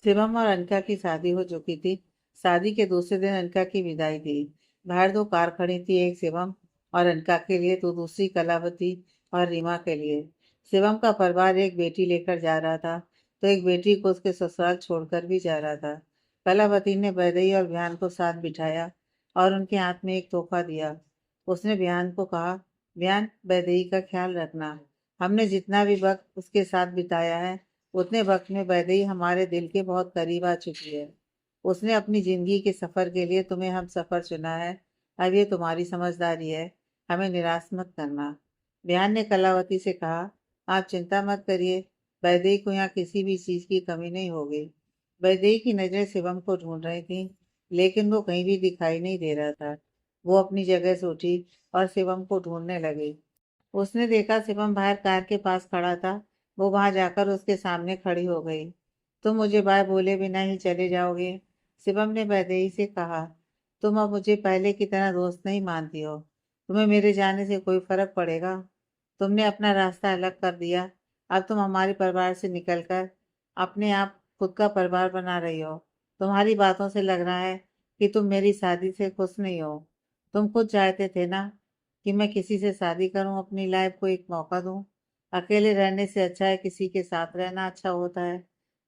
शिवम और अनका की शादी हो चुकी थी। शादी के दूसरे दिन अनका की विदाई थी। बाहर दो कार खड़ी थी, एक शिवम और अनका के लिए तो दूसरी कलावती और रीमा के लिए। शिवम का परिवार एक बेटी लेकर जा रहा था, तो एक बेटी को उसके ससुराल छोड़कर भी जा रहा था। कलावती ने वैदेही और बिहान को साथ बिठाया और उनके हाथ में एक तोहफा दिया। उसने बिहान को कहा, बिहान, वैदेही का ख्याल रखना। हमने जितना भी वक्त उसके साथ बिताया है, उतने वक्त में वैदेही हमारे दिल के बहुत करीब आ चुकी है। उसने अपनी जिंदगी के सफर के लिए तुम्हें हम सफर चुना है। अब ये तुम्हारी समझदारी है, हमें निराश मत करना। बिहान ने कलावती से कहा, आप चिंता मत करिए, वैदेही को यहाँ किसी भी चीज की कमी नहीं होगी। वैदेही की नजरें शिवम को ढूंढ रही थी, लेकिन वो कहीं भी दिखाई नहीं दे रहा था। वो अपनी जगह से उठी और शिवम को ढूंढने लगी। उसने देखा शिवम बाहर कार के पास खड़ा था। वो वहां जाकर उसके सामने खड़ी हो गई। तुम मुझे बाय बोले बिना ही चले जाओगे? शिवम ने वैदेही से कहा। तुम अब मुझे पहले की तरह दोस्त नहीं मानती हो। तुम्हें मेरे जाने से कोई फर्क पड़ेगा? तुमने अपना रास्ता अलग कर दिया। अब तुम हमारे परिवार से निकलकर अपने आप खुद का परिवार बना रही हो। तुम्हारी बातों से लग रहा है कि तुम मेरी शादी से खुश नहीं हो। तुम खुद चाहते थे ना कि मैं किसी से शादी करूं, अपनी लाइफ को एक मौका दूं। अकेले रहने से अच्छा है किसी के साथ रहना अच्छा होता है,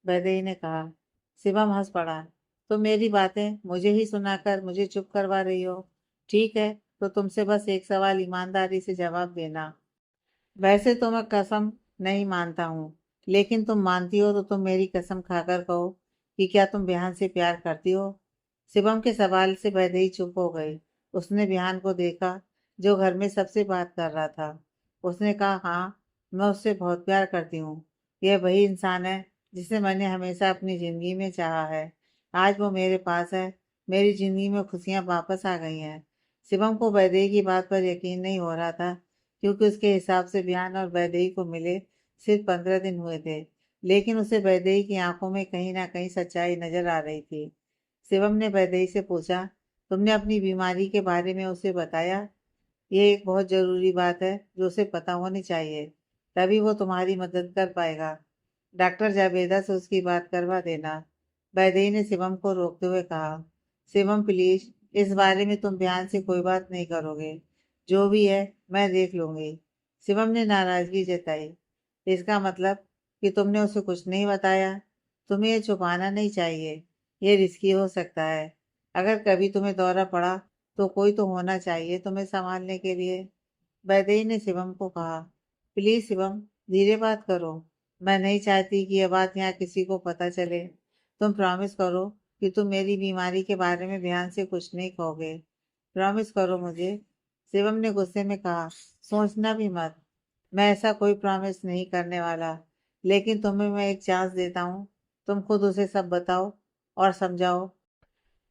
वैदेही ने कहा। शिवम हंस पड़ा। तो मेरी बातें मुझे ही सुनाकर मुझे चुप करवा रही हो? ठीक है, तो तुमसे बस एक सवाल ईमानदारी से जवाब देना। वैसे तो मैं कसम नहीं मानता हूँ, लेकिन तुम मानती हो तो तुम मेरी कसम खाकर कहो कि क्या तुम बिहान से प्यार करती हो? शिवम के सवाल से वैदेही चुप हो गई। उसने बिहान को देखा, जो घर में सबसे बात कर रहा था। उसने कहा, हाँ, मैं उससे बहुत प्यार करती हूँ। यह वही इंसान है जिसे मैंने हमेशा अपनी जिंदगी में चाहा है। आज वो मेरे पास है। मेरी जिंदगी में खुशियां वापस आ गई हैं। शिवम को वैदेही की बात पर यकीन नहीं हो रहा था, क्योंकि उसके हिसाब से बिहान और वैदेही को मिले सिर्फ 15 दिन हुए थे। लेकिन उसे वैदेही की आंखों में कहीं ना कहीं सच्चाई नजर आ रही थी। शिवम ने वैदेही से पूछा, तुमने अपनी बीमारी के बारे में उसे बताया? ये एक बहुत जरूरी बात है जो उसे पता होनी चाहिए, तभी वो तुम्हारी मदद कर पाएगा। डॉक्टर जावेदा से उसकी बात करवा देना, वैदेही ने शिवम को रोकते हुए कहा। शिवम प्लीज, इस बारे में तुम ध्यान से कोई बात नहीं करोगे। जो भी है मैं देख लूंगी। शिवम ने नाराजगी जताई। इसका मतलब कि तुमने उसे कुछ नहीं बताया? तुम्हें ये छुपाना नहीं चाहिए। ये रिस्की हो सकता है। अगर कभी तुम्हें दौरा पड़ा तो कोई तो होना चाहिए तुम्हें संभालने के लिए, वैदेही ने शिवम को कहा। प्लीज शिवम, धीरे बात करो। मैं नहीं चाहती कि यह बात यहाँ किसी को पता चले। तुम प्रॉमिस करो कि तुम मेरी बीमारी के बारे में ध्यान से कुछ नहीं कहोगे। प्रॉमिस करो मुझे। शिवम ने गुस्से में कहा। सोचना भी मत, मैं ऐसा कोई प्रॉमिस नहीं करने वाला। लेकिन तुम्हें मैं एक चांस देता हूँ। तुम खुद उसे सब बताओ और समझाओ।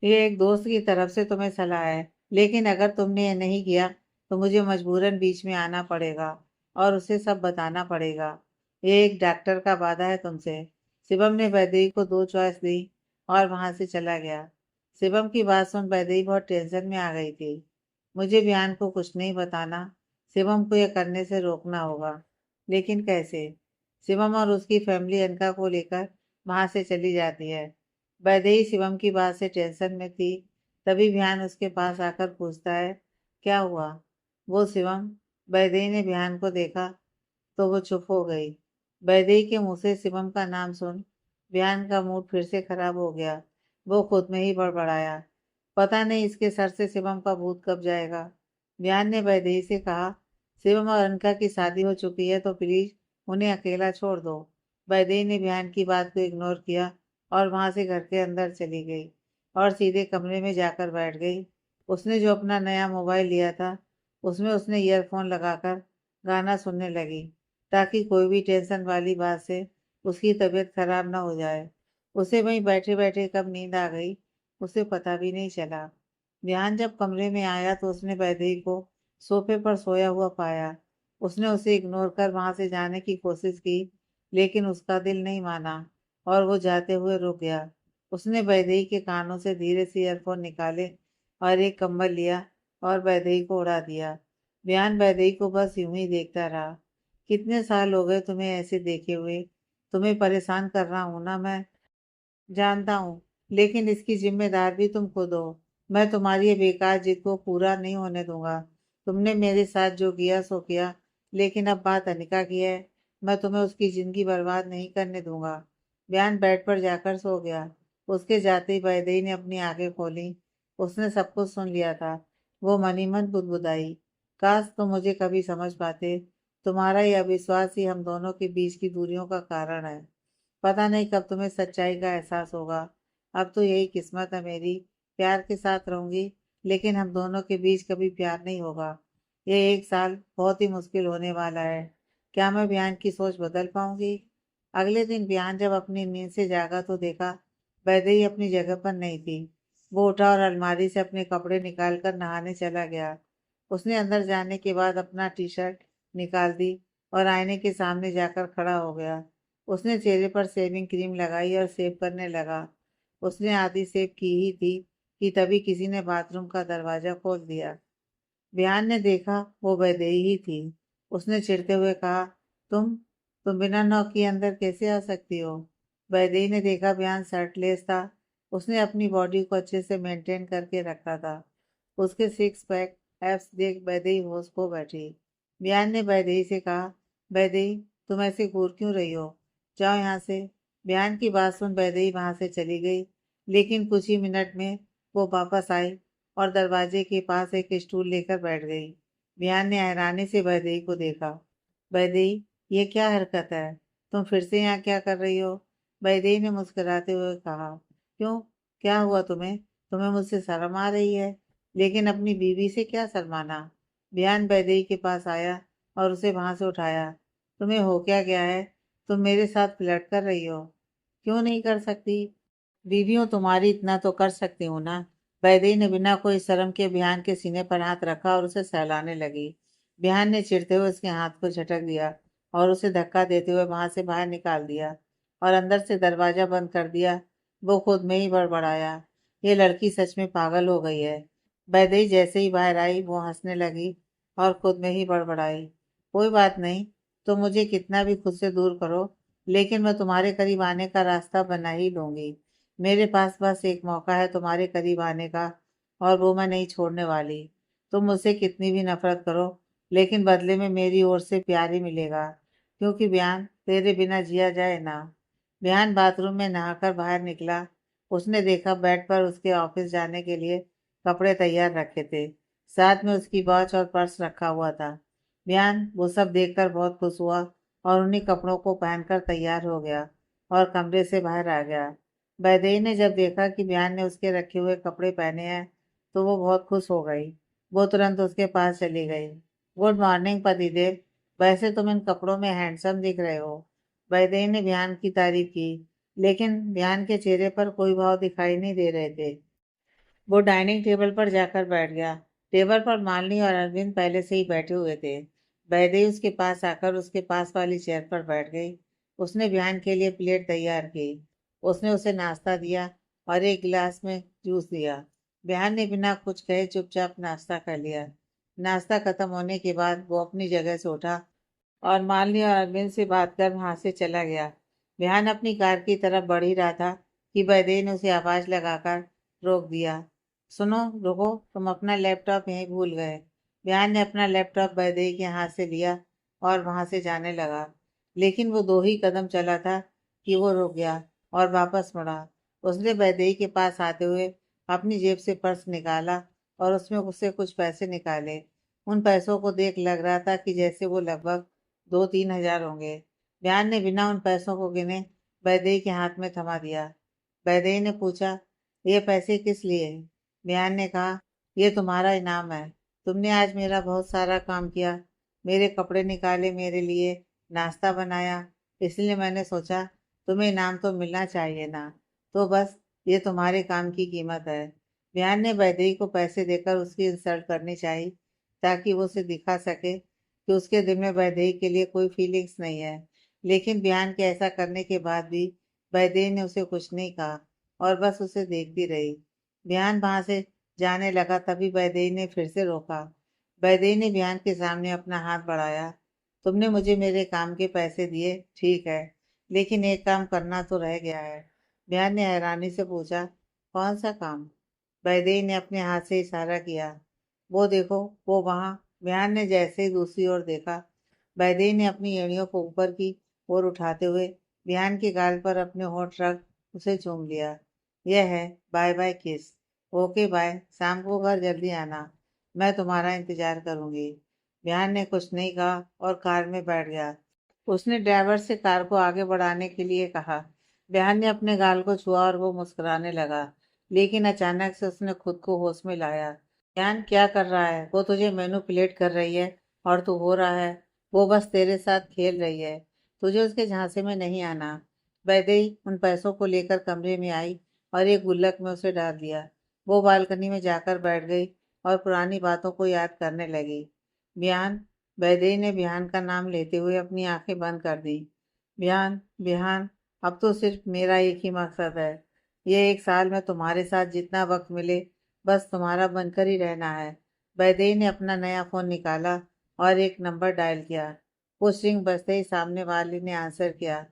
ये एक दोस्त की तरफ से तुम्हें सलाह है, लेकिन अगर तुमने ये नहीं किया तो मुझे मजबूरन बीच में आना पड़ेगा और उसे सब बताना पड़ेगा। ये एक डॉक्टर का वादा है तुमसे। शिवम ने वैदेही को दो चॉइस दी और वहां से चला गया। शिवम की बात सुन वैदेही बहुत टेंशन में आ गई थी। मुझे बयान को कुछ नहीं बताना। शिवम को यह करने से रोकना होगा, लेकिन कैसे? शिवम और उसकी फैमिली अनका को लेकर वहां से चली जाती है। वैदेही शिवम की बात से टेंशन में थी। तभी बिहान उसके पास आकर पूछता है, क्या हुआ? वो शिवम। वैदेही ने बिहान को देखा तो वो चुप हो गई। वैदेही के मुंह से शिवम का नाम सुन बिहान का मूड फिर से खराब हो गया। वो खुद में ही बड़बड़ाया, पता नहीं इसके सर से शिवम का भूत कब जाएगा। बिहान ने वैदेही से कहा, शिवम और अनका की शादी हो चुकी है तो प्लीज उन्हें अकेला छोड़ दो। वैदेही ने बिहान की बात को इग्नोर किया और वहां से घर के अंदर चली गई और सीधे कमरे में जाकर बैठ गई। उसने जो अपना नया मोबाइल लिया था, उसमें उसने ईयरफोन लगाकर गाना सुनने लगी, ताकि कोई भी टेंशन वाली बात से उसकी तबीयत खराब ना हो जाए। उसे वहीं बैठे बैठे कब नींद आ गई उसे पता भी नहीं चला। ध्यान जब कमरे में आया तो उसने वैदेही को सोफे पर सोया हुआ पाया। उसने उसे इग्नोर कर वहां से जाने की कोशिश की, लेकिन उसका दिल नहीं माना और वो जाते हुए रुक गया। उसने वैदेही के कानों से धीरे से ईयरफोन निकाले और एक कंबल लिया और वैदेही को उड़ा दिया। बयान वैदेही को बस यूं ही देखता रहा। कितने साल हो गए तुम्हें ऐसे देखे हुए? तुम्हें परेशान कर रहा हूं ना मैं? जानता हूँ, लेकिन इसकी जिम्मेदार भी तुम खुद हो। मैं तुम्हारी ये बेकार जिद को पूरा नहीं होने दूंगा। तुमने मेरे साथ जो किया सो किया, लेकिन अब बात अनिका की है। मैं तुम्हें उसकी जिंदगी बर्बाद नहीं करने दूंगा। बयान बेड पर जाकर सो गया। उसके जाते ही वैदेही ने अपनी आंखें खोली। उसने सब कुछ सुन लिया था। वो मन ही मन बुदबुदाई, काश तुम मुझे कभी समझ पाते। तुम्हारा ये अविश्वास ही हम दोनों के बीच की दूरियों का कारण है। पता नहीं कब तुम्हें सच्चाई का एहसास होगा। अब तो यही किस्मत है मेरी। प्यार के साथ रहूंगी, लेकिन हम दोनों के बीच कभी प्यार नहीं होगा। ये एक साल बहुत ही मुश्किल होने वाला है। क्या मैं बियान की सोच बदल पाऊंगी? अगले दिन बियान जब अपनी नींद से जागा तो देखा वैदेही अपनी जगह पर नहीं थी। वो उठा और अलमारी से अपने कपड़े निकाल कर नहाने चला गया। उसने अंदर जाने के बाद अपना टी शर्ट निकाल दी और आईने के सामने जाकर खड़ा हो गया। उसने चेहरे पर शेविंग क्रीम लगाई और सेव करने लगा। उसने आधी सेव की ही थी कि तभी किसी ने बाथरूम का दरवाजा खोल दिया। बिहान ने देखा वो वैदेही ही थी। उसने चिढ़ते हुए कहा, तुम तुम बिना नॉक किए अंदर कैसे आ सकती हो? वैदेही ने देखा बिहान शर्टलेस था। उसने अपनी बॉडी को अच्छे से मेंटेन करके रखा था। उसके सिक्स पैक एब्स देख वैदेही होश खो बैठी। बिहान ने वैदेही से कहा, वैदेही तुम ऐसे घूर क्यों रही हो? जाओ यहाँ से। बिहान की बात सुन वैदेही वहां से चली गई, लेकिन कुछ ही मिनट में वो वापस आई और दरवाजे के पास एक स्टूल लेकर बैठ गई। बिहान ने हैरानी से वैदेही को देखा। वैदेही, ये क्या हरकत है? तुम फिर से यहाँ क्या कर रही हो? वैदेही ने मुस्कुराते हुए कहा, क्यों, क्या हुआ तुम्हें? तुम्हें मुझसे शर्म आ रही है? लेकिन अपनी बीवी से क्या शर्माना? बिहान वैदेही के पास आया और उसे वहां से उठाया। तुम्हें हो क्या गया है? तुम मेरे साथ फ्लर्ट कर रही हो? क्यों नहीं कर सकती? बीवी हो तुम्हारी, इतना तो कर सकती हूँ ना। वैदेही ने बिना कोई शर्म के बिहान के सीने पर हाथ रखा और उसे सहलाने लगी। बिहान ने चिढ़ते हुए उसके हाथ को झटक दिया और उसे धक्का देते हुए वहां से बाहर निकाल दिया और अंदर से दरवाजा बंद कर दिया। वो खुद में ही बड़बड़ाया, ये लड़की सच में पागल हो गई है। वैदेही जैसे ही बाहर आई वो हंसने लगी और खुद में ही बड़बड़ाई, कोई बात नहीं, तुम मुझे कितना भी खुद से दूर करो, लेकिन मैं तुम्हारे करीब आने का रास्ता बना ही लूंगी। मेरे पास बस एक मौका है तुम्हारे करीब आने का, और वो मैं नहीं छोड़ने वाली। तुम मुझसे कितनी भी नफरत करो, लेकिन बदले में मेरी ओर से प्यार ही मिलेगा, क्योंकि बयान तेरे बिना जिया जाए ना। बयान बाथरूम में नहाकर बाहर निकला। उसने देखा बेड पर उसके ऑफिस जाने के लिए कपड़े तैयार रखे थे। साथ में उसकी वॉच और पर्स रखा हुआ था। बयान वो सब देखकर बहुत खुश हुआ और उन्हीं कपड़ों को पहनकर तैयार हो गया और कमरे से बाहर आ गया। वैदेही ने जब देखा कि बयान ने उसके रखे हुए कपड़े पहने हैं तो वो बहुत खुश हो गई। वो तुरंत उसके पास चली गई। गुड मॉर्निंग पतिदेव, वैसे तुम इन कपड़ों में हैंडसम दिख रहे हो। वैदेही ने बयान की तारीफ की, लेकिन बयान के चेहरे पर कोई भाव दिखाई नहीं दे रहे थे। वो डाइनिंग टेबल पर जाकर बैठ गया। टेबल पर मालिनी और अरविंद पहले से ही बैठे हुए थे। वैदेही उसके पास आकर उसके पास वाली चेयर पर बैठ गई। उसने बिहान के लिए प्लेट तैयार की। उसने उसे नाश्ता दिया और एक गिलास में जूस दिया। बिहान ने बिना कुछ कहे चुपचाप नाश्ता कर लिया। नाश्ता खत्म होने के बाद वो अपनी जगह से उठा और मालिनी और अरविंद से बात कर वहां से चला गया। बिहान अपनी कार की तरफ बढ़ ही रहा था कि वैदेही ने उसे आवाज लगाकर रोक दिया। सुनो, रुको, तुम अपना लैपटॉप यहीं भूल गए। बिहान ने अपना लैपटॉप वैदेही के हाथ से लिया और वहां से जाने लगा, लेकिन वो दो ही कदम चला था कि वो रुक गया और वापस मुड़ा। उसने वैदेही के पास आते हुए अपनी जेब से पर्स निकाला और उसमें उससे कुछ पैसे निकाले। उन पैसों को देख लग रहा था कि जैसे वो लगभग 2-3 हजार होंगे। बिहान ने बिना उन पैसों को गिने वैदेही के हाथ में थमा दिया। वैदेही ने पूछा, ये पैसे किस लिए? बिहान ने कहा, ये तुम्हारा इनाम है। तुमने आज मेरा बहुत सारा काम किया, मेरे कपड़े निकाले, मेरे लिए नाश्ता बनाया, इसलिए मैंने सोचा तुम्हें इनाम तो मिलना चाहिए ना। तो बस ये तुम्हारे काम की कीमत है। बिहान ने वैदेही को पैसे देकर उसकी इंसल्ट करनी चाहिए, ताकि वो उसे दिखा सके कि उसके दिल में वैदेही के लिए कोई फीलिंग्स नहीं है। लेकिन बिहान के ऐसा करने के बाद भी वैदेही ने उसे कुछ नहीं कहा और बस उसे देखती रही। बिहान वहां से जाने लगा तभी वैदेही ने फिर से रोका। वैदेही ने बिहान के सामने अपना हाथ बढ़ाया। तुमने मुझे मेरे काम के पैसे दिए, ठीक है, लेकिन एक काम करना तो रह गया है। बिहान ने हैरानी से पूछा, कौन सा काम? वैदेही ने अपने हाथ से इशारा किया। वो देखो, वो वहां। बिहान ने जैसे ही दूसरी ओर देखा, वैदेही ने अपनी एड़ियों को ऊपर की ओर उठाते हुए बिहान के गाल पर अपने होंठ रख उसे चूम लिया। यह है बाय बाय किस। ओके बाय, शाम को घर जल्दी आना, मैं तुम्हारा इंतजार करूंगी। बिहान ने कुछ नहीं कहा और कार में बैठ गया। उसने ड्राइवर से कार को आगे बढ़ाने के लिए कहा। बिहान ने अपने गाल को छुआ और वो मुस्कुराने लगा, लेकिन अचानक से उसने खुद को होश में लाया। बिहान, क्या कर रहा है? वो तुझे मैनिपुलेट कर रही है और तू हो रहा है। वो बस तेरे साथ खेल रही है, तुझे उसके झांसे में नहीं आना। वैदेही उन पैसों को लेकर कमरे में आई और एक गुल्लक में उसे डाल दिया। वो बालकनी में जाकर बैठ गई और पुरानी बातों को याद करने लगी। बिहान। वैदेही ने बिहान का नाम लेते हुए अपनी आंखें बंद कर दी। बिहान, बिहान, अब तो सिर्फ मेरा एक ही मकसद है। ये एक साल में तुम्हारे साथ जितना वक्त मिले, बस तुम्हारा बनकर ही रहना है। वैदेही ने अपना नया फोन निकाला और एक नंबर डायल किया। उस रिंग बजते ही सामने वाले ने आंसर किया।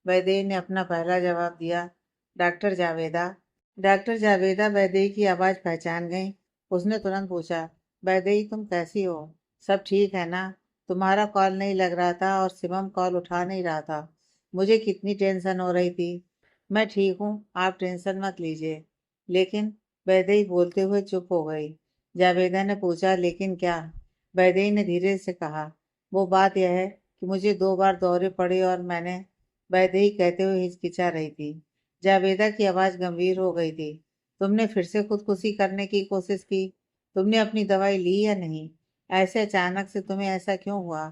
वैदेही ने अपना पहला जवाब दिया, डॉक्टर जावेदा। डॉक्टर जावेदा वैदेही की आवाज़ पहचान गई। उसने तुरंत पूछा, वैदेही तुम कैसी हो? सब ठीक है ना? तुम्हारा कॉल नहीं लग रहा था और शिवम कॉल उठा नहीं रहा था। मुझे कितनी टेंशन हो रही थी। मैं ठीक हूँ, आप टेंशन मत लीजिए। लेकिन वैदेही बोलते हुए चुप हो गई। जावेदा ने पूछा, लेकिन क्या? वैदेही ने धीरे से कहा, वो बात यह है कि मुझे 2 बार दौरे पड़े और मैंने। वैदेही कहते हुए हिचकिचा रही थी। जावेदा की आवाज़ गंभीर हो गई थी। तुमने फिर से खुदकुशी करने की कोशिश की? तुमने अपनी दवाई ली या नहीं? ऐसे अचानक से तुम्हें ऐसा क्यों हुआ?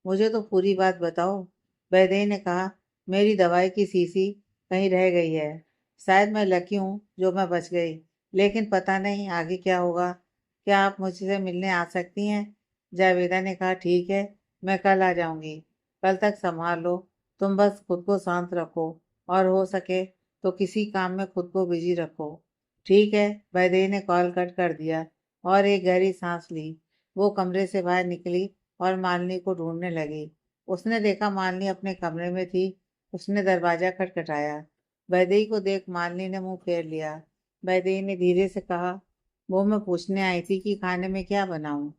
मुझे तो पूरी बात बताओ। वैदेही ने कहा, मेरी दवाई की शीशी कहीं रह गई है। शायद मैं लकी हूँ जो मैं बच गई, लेकिन पता नहीं आगे क्या होगा। क्या आप मुझसे मिलने आ सकती हैं? जावेदा ने कहा, ठीक है, मैं कल आ जाऊंगी। कल तक संभाल लो। तुम बस खुद को शांत रखो और हो सके तो किसी काम में खुद को बिजी रखो। ठीक है। वैदेही ने कॉल कट कर दिया और एक गहरी सांस ली। वो कमरे से बाहर निकली और मालिनी को ढूंढने लगी। उसने देखा मालिनी अपने कमरे में थी। उसने दरवाजा खटखटाया। वैदेही को देख मालिनी ने मुंह फेर लिया। वैदेही ने धीरे से कहा, वो मैं पूछने आई थी कि खाने में क्या बनाऊं।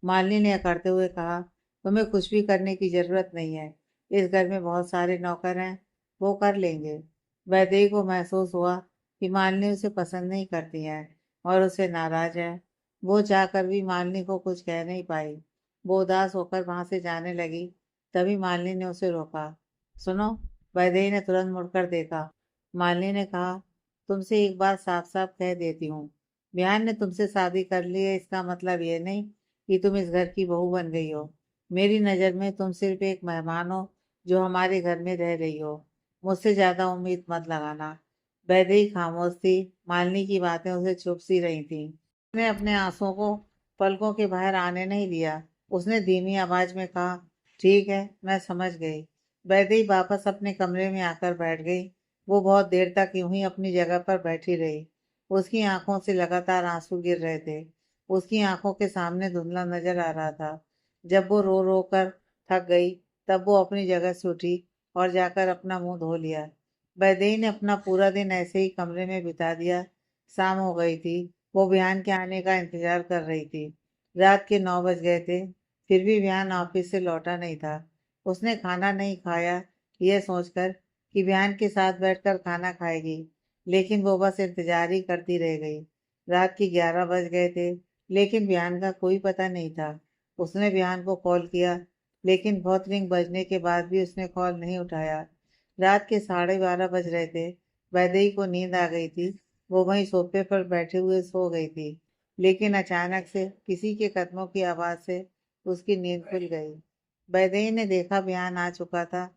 मालिनी ने अकड़ते हुए कहा, तुम्हें कुछ भी करने की जरूरत नहीं है। इस घर में बहुत सारे नौकर हैं, वो कर लेंगे। वैदेही को महसूस हुआ कि मालिनी उसे पसंद नहीं करती है और उससे नाराज है। वो चाहकर भी मालिनी को कुछ कह नहीं पाई। वो उदास होकर वहां से जाने लगी। तभी मालिनी ने उसे रोका। सुनो। वैदेही ने तुरंत मुड़कर देखा। मालिनी ने कहा, तुमसे एक बात साफ साफ कह देती हूँ। बिहान ने तुमसे शादी कर ली है, इसका मतलब ये नहीं कि तुम इस घर की बहू बन गई हो। मेरी नज़र में तुम सिर्फ एक मेहमान हो जो हमारे घर में रह रही हो। मुझसे ज्यादा उम्मीद मत लगाना। वैदेही खामोश थी। मालिनी की बातें उसे चुप सी रही थी। उसने अपने आंसुओं को पलकों के बाहर आने नहीं दिया। उसने धीमी आवाज में कहा, ठीक है, मैं समझ गई। वैदेही वापस अपने कमरे में आकर बैठ गई। वो बहुत देर तक यूं ही अपनी जगह पर बैठी रही। उसकी आंखों से लगातार आंसू गिर रहे थे। उसकी आंखों के सामने धुंधला नजर आ रहा था। जब वो रो रो कर थक गई, तब वो अपनी जगह से उठी और जाकर अपना मुंह धो लिया। वैदेही ने अपना पूरा दिन ऐसे ही कमरे में बिता दिया। शाम हो गई थी। वो बिहान के आने का इंतजार कर रही थी। रात के 9 बज गए थे, फिर भी बिहान ऑफिस से लौटा नहीं था। उसने खाना नहीं खाया, यह सोचकर कि बिहान के साथ बैठकर खाना खाएगी, लेकिन वो बस इंतजार ही करती रह गई। रात के 11 बज गए थे, लेकिन बिहान का कोई पता नहीं था। उसने बिहान को कॉल किया, लेकिन बहुत रिंग बजने के बाद भी उसने कॉल नहीं उठाया। रात के 12:30 बज रहे थे। वैदेही को नींद आ गई थी। वो वहीं सोफे पर बैठे हुए सो गई थी, लेकिन अचानक से किसी के कदमों की आवाज से उसकी नींद खुल गई। वैदेही ने देखा बिहान आ चुका था।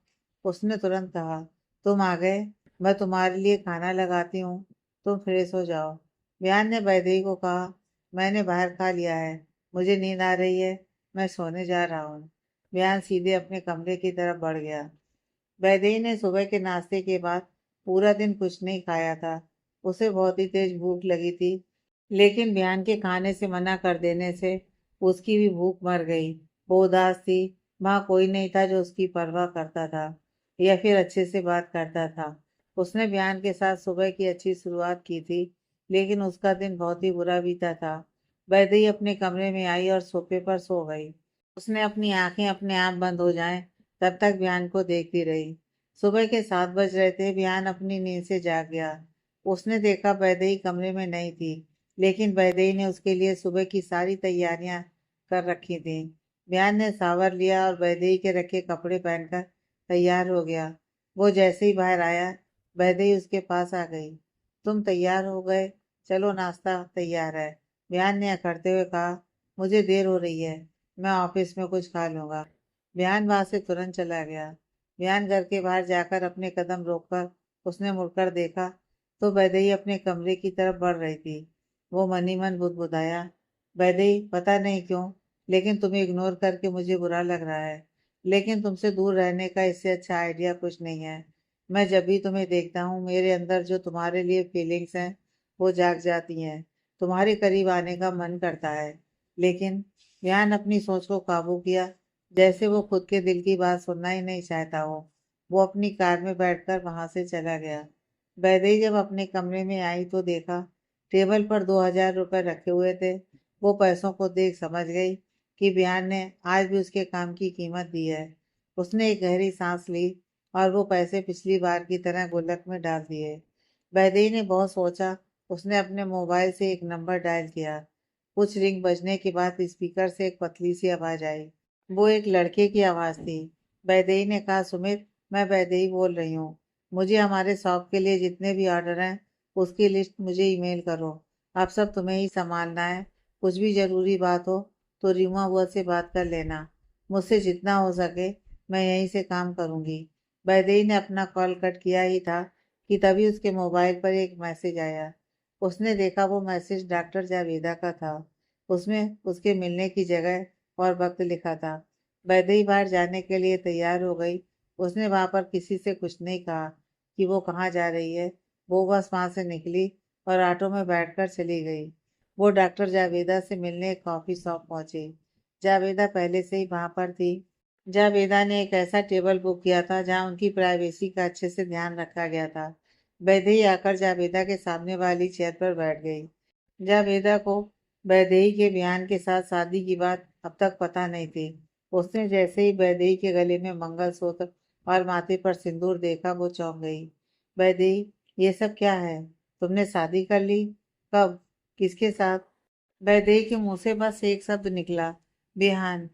उसने तुरंत कहा, तुम आ गए, मैं तुम्हारे लिए खाना लगाती हूँ, तुम फ्रेश हो जाओ। बिहान ने वैदेही को कहा, मैंने बाहर खा लिया है, मुझे नींद आ रही है, मैं सोने जा रहा हूँ। बिहान सीधे अपने कमरे की तरफ बढ़ गया। वैदेही ने सुबह के नाश्ते के बाद पूरा दिन कुछ नहीं खाया था। उसे बहुत ही तेज भूख लगी थी, लेकिन बिहान के खाने से मना कर देने से उसकी भी भूख मर गई। वो उदास थी। वहाँ कोई नहीं था जो उसकी परवाह करता था या फिर अच्छे से बात करता था। उसने बयान के साथ सुबह की अच्छी शुरुआत की थी, लेकिन उसका दिन बहुत ही बुरा बीता था। वैदेही अपने कमरे में आई और सोफे पर सो गई। उसने अपनी आंखें अपने आप बंद हो जाएं, तब तक बयान को देखती रही। सुबह के 7 बज रहे थे। बयान अपनी नींद से जाग गया। उसने देखा वैदेही कमरे में नहीं थी, लेकिन वैदेही ने उसके लिए सुबह की सारी तैयारियां कर रखी थी। बयान ने शावर लिया और वैदेही के रखे कपड़े पहनकर तैयार हो गया। वो जैसे ही बाहर आया, वैदेही उसके पास आ गई। तुम तैयार हो गए? चलो, नाश्ता तैयार है, बयान ने अकड़ते हुए कहा। मुझे देर हो रही है, मैं ऑफिस में कुछ खा लूंगा। बयान वहां से तुरंत चला गया। बयान घर के बाहर जाकर अपने कदम रोककर उसने मुड़कर देखा तो वैदेही अपने कमरे की तरफ बढ़ रही थी। वो मन ही मन बुदबुदाया, वैदेही, पता नहीं क्यों, लेकिन तुम्हें इग्नोर करके मुझे बुरा लग रहा है। लेकिन तुमसे दूर रहने का इससे अच्छा आइडिया कुछ नहीं है। मैं जब भी तुम्हें देखता हूँ, मेरे अंदर जो तुम्हारे लिए फीलिंग्स हैं वो जाग जाती हैं। तुम्हारे करीब आने का मन करता है। लेकिन ध्यान अपनी सोच को काबू किया, जैसे वो खुद के दिल की बात सुनना ही नहीं चाहता हो। वो अपनी कार में बैठकर वहां से चला गया। वैदेही जब अपने कमरे में आई तो देखा टेबल पर 2,000 रुपये रखे हुए थे। वो पैसों को देख समझ गई कि बयान ने आज भी उसके काम की कीमत दी है। उसने एक गहरी सांस ली और वो पैसे पिछली बार की तरह गुल्लक में डाल दिए। वैदेही ने बहुत सोचा। उसने अपने मोबाइल से एक नंबर डायल किया। कुछ रिंग बजने के बाद स्पीकर से एक पतली सी आवाज आई। वो एक लड़के की आवाज थी। वैदेही ने कहा, सुमित, मैं वैदेही बोल रही हूँ। मुझे हमारे शॉप के लिए जितने भी ऑर्डर हैं उसकी लिस्ट मुझे ईमेल करो। अब सब तुम्हें ही संभालना है। कुछ भी जरूरी बात हो तो रीमा बुआ से बात कर लेना। मुझसे जितना हो सके मैं यहीं से काम करूंगी। वैदेही ने अपना कॉल कट किया ही था कि तभी उसके मोबाइल पर एक मैसेज आया। उसने देखा वो मैसेज डॉक्टर जावेदा का था। उसमें उसके मिलने की जगह और वक्त लिखा था। वैदेही बाहर जाने के लिए तैयार हो गई। उसने वहां पर किसी से कुछ नहीं कहा कि वो कहाँ जा रही है। वो बस वहां से निकली और ऑटो में बैठकर चली गई। वो डॉक्टर जावेदा से मिलने एक कॉफी शॉप पहुंची। जावेदा पहले से ही वहां पर थी। जावेदा ने एक ऐसा टेबल बुक किया था जहां उनकी प्राइवेसी का अच्छे से ध्यान रखा गया था। वैदेही आकर जावेदा के सामने वाली चेयर पर बैठ गई। जावेदा को वैदेही के बयान के साथ शादी की बात अब तक पता नहीं थी। उसने जैसे ही वैदेही के गले में मंगलसूत्र और माथे पर सिंदूर देखा, वो चौंक गई। वैदेही, ये सब क्या है? तुमने शादी कर ली? कब? किसके साथ? वैदेही के मुंह से बस एक शब्द निकला, बिहान।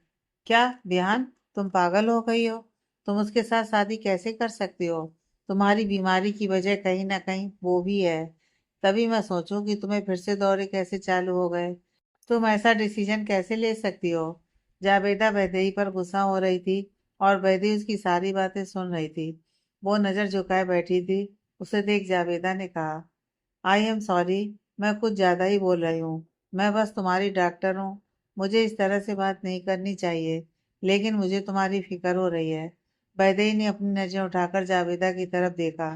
क्या बिहान? तुम पागल हो गई हो? तुम उसके साथ शादी कैसे कर सकती हो? तुम्हारी बीमारी की वजह कहीं ना कहीं वो भी है। तभी मैं सोचूं कि तुम्हें फिर से दौरे कैसे चालू हो गए। तुम ऐसा डिसीजन कैसे ले सकती हो? जावेदा वैदेही पर गुस्सा हो रही थी और वैदेही उसकी सारी बातें सुन रही थी। वो नजर झुकाए बैठी थी। उसे देख जावेदा ने कहा, आई एम सॉरी, मैं कुछ ज्यादा ही बोल रही हूँ। मैं बस तुम्हारी डॉक्टर हूँ। मुझे इस तरह से बात नहीं करनी चाहिए, लेकिन मुझे तुम्हारी फिक्र हो रही है। वैदेही ने अपनी नजरें उठाकर जावेदा की तरफ देखा।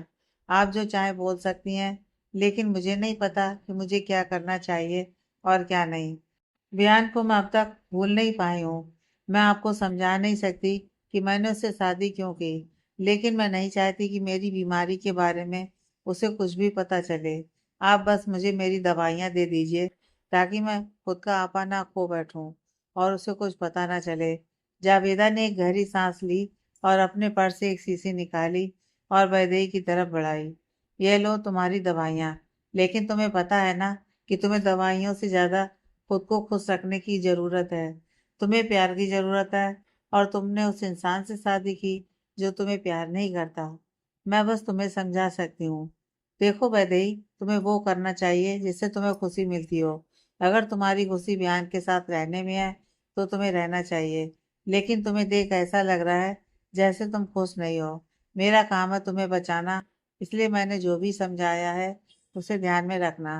आप जो चाहे बोल सकती हैं, लेकिन मुझे नहीं पता कि मुझे क्या करना चाहिए और क्या नहीं। बयान को मैं अब तक भूल नहीं पाई हूँ। मैं आपको समझा नहीं सकती कि मैंने उससे शादी क्यों की, लेकिन मैं नहीं चाहती कि मेरी बीमारी के बारे में उसे कुछ भी पता चले। आप बस मुझे मेरी दवाइयाँ दे दीजिए ताकि मैं खुद का आपा ना खो बैठूं और उसे कुछ पता ना चले। जावेदा ने एक गहरी सांस ली और अपने पर्स से एक शीशी निकाली और वैदेही की तरफ बढ़ाई। ये लो तुम्हारी दवाइयाँ। लेकिन तुम्हें पता है ना कि तुम्हें दवाइयों से ज्यादा खुद को खुश रखने की जरूरत है। तुम्हें प्यार की जरूरत है और तुमने उस इंसान से शादी की जो तुम्हें प्यार नहीं करता। मैं बस तुम्हें समझा सकती हूँ। देखो वैदेही, तुम्हें वो करना चाहिए जिससे तुम्हें खुशी मिलती हो। अगर तुम्हारी खुशी बयान के साथ रहने में है तो तुम्हें रहना चाहिए। लेकिन तुम्हें देख ऐसा लग रहा है जैसे तुम खुश नहीं हो। मेरा काम है तुम्हें बचाना, इसलिए मैंने जो भी समझाया है उसे ध्यान में रखना।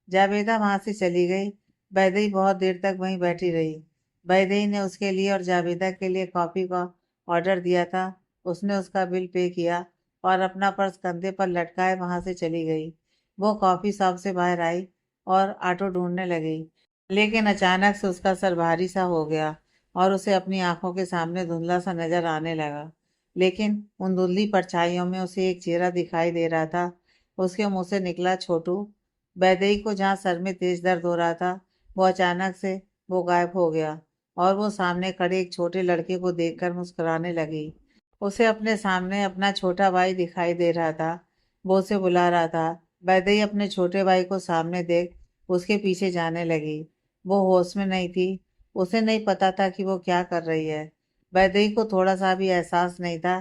जावेदा वहां से चली गई। वैदेही बहुत देर तक वहीं बैठी रही। वैदेही ने उसके लिए और जावेदा के लिए कॉफी का ऑर्डर दिया था। उसने उसका बिल पे किया और अपना पर्स कंधे पर लटकाए वहां से चली गई। वो कॉफी शॉप से बाहर आई और ऑटो ढूंढने लगी, लेकिन अचानक से उसका सर भारी सा हो गया और उसे अपनी आंखों के सामने धुंधला सा नजर आने लगा। लेकिन उन धुंधली परछाइयों में उसे एक चेहरा दिखाई दे रहा था। उसके मुंह से निकला, छोटू। वैदेही को जहाँ सर में तेज दर्द हो रहा था, वो अचानक से वो गायब हो गया और वो सामने खड़े एक छोटे लड़के को देखकर मुस्कुराने लगी। उसे अपने सामने अपना छोटा भाई दिखाई दे रहा था। वो उसे बुला रहा था। वैदेही अपने छोटे भाई को सामने देख उसके पीछे जाने लगी। वो होश में नहीं थी। उसे नहीं पता था कि वो क्या कर रही है। वैदेही को थोड़ा सा भी एहसास नहीं था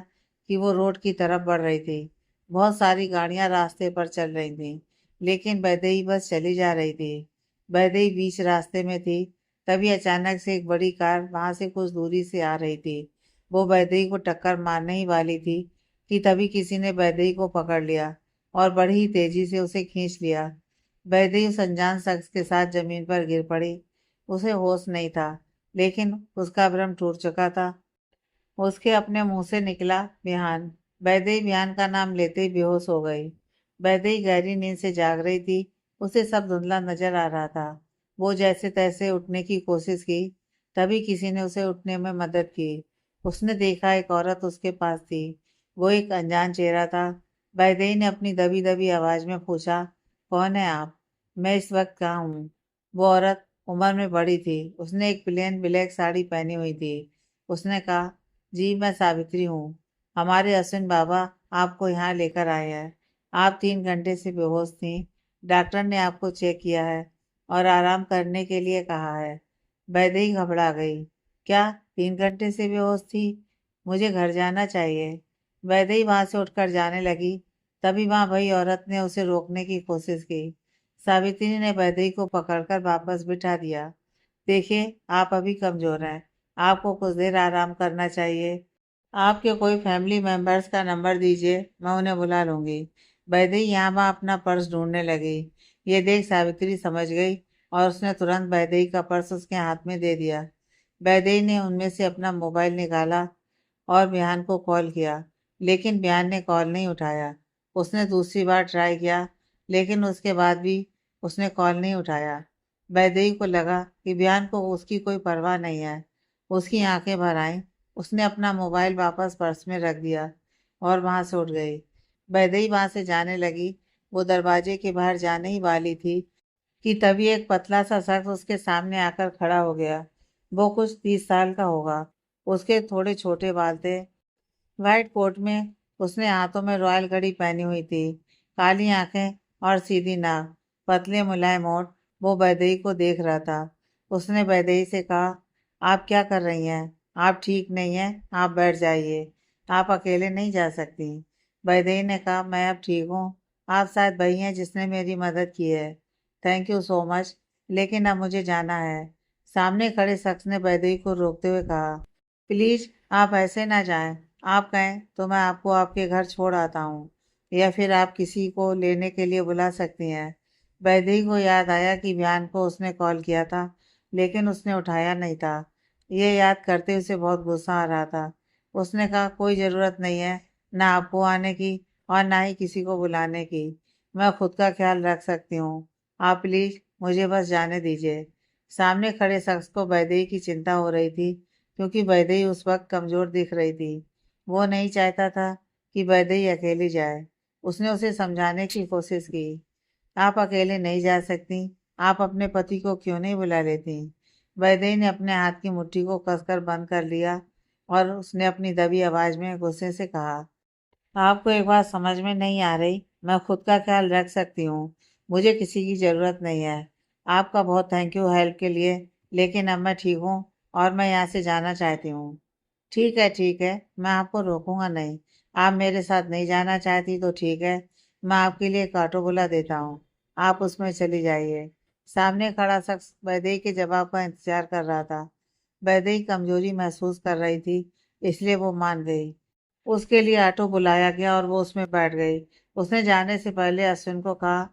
कि वो रोड की तरफ बढ़ रही थी। बहुत सारी गाड़ियां रास्ते पर चल रही थीं, लेकिन वैदेही बस चली जा रही थी। वैदेही बीच रास्ते में थी, तभी अचानक से एक बड़ी कार वहां से कुछ दूरी से आ रही थी। वो वैदेही को टक्कर मारने ही वाली थी कि तभी किसी ने वैदेही को पकड़ लिया और बड़ी ही तेजी से उसे खींच लिया। वैदेही उस अनजान शख्स के साथ जमीन पर गिर पड़ी। उसे होश नहीं था, लेकिन उसका भ्रम टूट चुका था। उसके अपने मुंह से निकला, बिहान। वैदेही बिहान का नाम लेते ही बेहोश हो गई। वैदेही गहरी नींद से जाग रही थी। उसे सब धुंधला नजर आ रहा था। वो जैसे तैसे उठने की कोशिश की, तभी किसी ने उसे उठने में मदद की। उसने देखा एक औरत उसके पास थी। वो एक अनजान चेहरा था। वैदेही ने अपनी दबी दबी आवाज में पूछा, कौन है आप? मैं इस वक्त कहाँ हूँ? वो औरत उम्र में बड़ी थी। उसने एक प्लेन ब्लैक साड़ी पहनी हुई थी। उसने कहा, जी मैं सावित्री हूँ। हमारे अश्विन बाबा आपको यहाँ लेकर आए हैं। आप 3 घंटे से बेहोश थी। डॉक्टर ने आपको चेक किया है और आराम करने के लिए कहा है। वैदेही घबरा गई। क्या 3 घंटे से बेहोश थी? मुझे घर जाना चाहिए। वैदेही वहां से उठकर जाने लगी। तभी वहां वही औरत ने उसे रोकने की कोशिश की। सावित्री ने वैदेही को पकड़कर वापस बिठा दिया। देखिए, आप अभी कमजोर हैं। आपको कुछ देर आराम करना चाहिए। आपके कोई फैमिली मेंबर्स का नंबर दीजिए, मैं उन्हें बुला लूंगी। वैदेही यहाँ वहाँ अपना पर्स ढूंढने लगी। ये देख सावित्री समझ गई और उसने तुरंत वैदेही का पर्स उसके हाथ में दे दिया। वैदेही ने उनमें से अपना मोबाइल निकाला और बिहान को कॉल किया, लेकिन बिहान ने कॉल नहीं उठाया। उसने दूसरी बार ट्राई किया, लेकिन उसके बाद भी उसने कॉल नहीं उठाया। वैदेही को लगा कि बिहान को उसकी कोई परवाह नहीं है। उसकी आंखें भर आईं। उसने अपना मोबाइल वापस पर्स में रख दिया और वहां से उठ गई। वैदेही वहां से जाने लगी। वो दरवाजे के बाहर जाने ही वाली थी कि तभी एक पतला सा शख्स उसके सामने आकर खड़ा हो गया। वो कुछ 30 साल का होगा। उसके थोड़े छोटे बाल थे। व्हाइट कोट में उसने हाथों में रॉयल घड़ी पहनी हुई थी। काली आंखें और सीधी नाक, पतले मुलायम होंठ। वो वैदेही को देख रहा था। उसने वैदेही से कहा, आप क्या कर रही हैं? आप ठीक नहीं हैं? आप बैठ जाइए। आप अकेले नहीं जा सकती। वैदेही ने कहा, मैं अब ठीक हूँ। आप शायद वही हैं जिसने मेरी मदद की है। थैंक यू सो मच, लेकिन अब मुझे जाना है। सामने खड़े शख्स ने वैदेही को रोकते हुए कहा, प्लीज आप ऐसे ना जाएं। आप कहें तो मैं आपको आपके घर छोड़ आता हूँ, या फिर आप किसी को लेने के लिए बुला सकती हैं। वैदेही को याद आया कि बिहान को उसने कॉल किया था, लेकिन उसने उठाया नहीं था। ये याद करते उसे बहुत गुस्सा आ रहा था। उसने कहा, कोई ज़रूरत नहीं है, ना आपको आने की और ना ही किसी को बुलाने की। मैं खुद का ख्याल रख सकती हूँ। आप प्लीज मुझे बस जाने दीजिए। सामने खड़े शख्स को वैदेही की चिंता हो रही थी, क्योंकि वैदेही उस वक्त कमजोर दिख रही थी। वो नहीं चाहता था कि वैदेही अकेली जाए। उसने उसे समझाने की कोशिश की। आप अकेले नहीं जा सकती। आप अपने पति को क्यों नहीं बुला लेती? वैदेही ने अपने हाथ की मुट्ठी को कसकर बंद कर लिया और उसने अपनी दबी आवाज में गुस्से से कहा, आपको एक बात समझ में नहीं आ रही? मैं खुद का ख्याल रख सकती हूँ। मुझे किसी की ज़रूरत नहीं है। आपका बहुत थैंक यू हेल्प के लिए, लेकिन अब मैं ठीक हूँ और मैं यहाँ से जाना चाहती हूँ। ठीक है, मैं आपको रोकूंगा नहीं। आप मेरे साथ नहीं जाना चाहती तो ठीक है, मैं आपके लिए एक ऑटो बुला देता हूँ। आप उसमें चली जाइए। सामने खड़ा शख्स वैदेही के जवाब का इंतजार कर रहा था। वैदेही कमजोरी महसूस कर रही थी, इसलिए वो मान गई। उसके लिए ऑटो बुलाया गया और वो उसमें बैठ गई। उसने जाने से पहले अश्विन को कहा,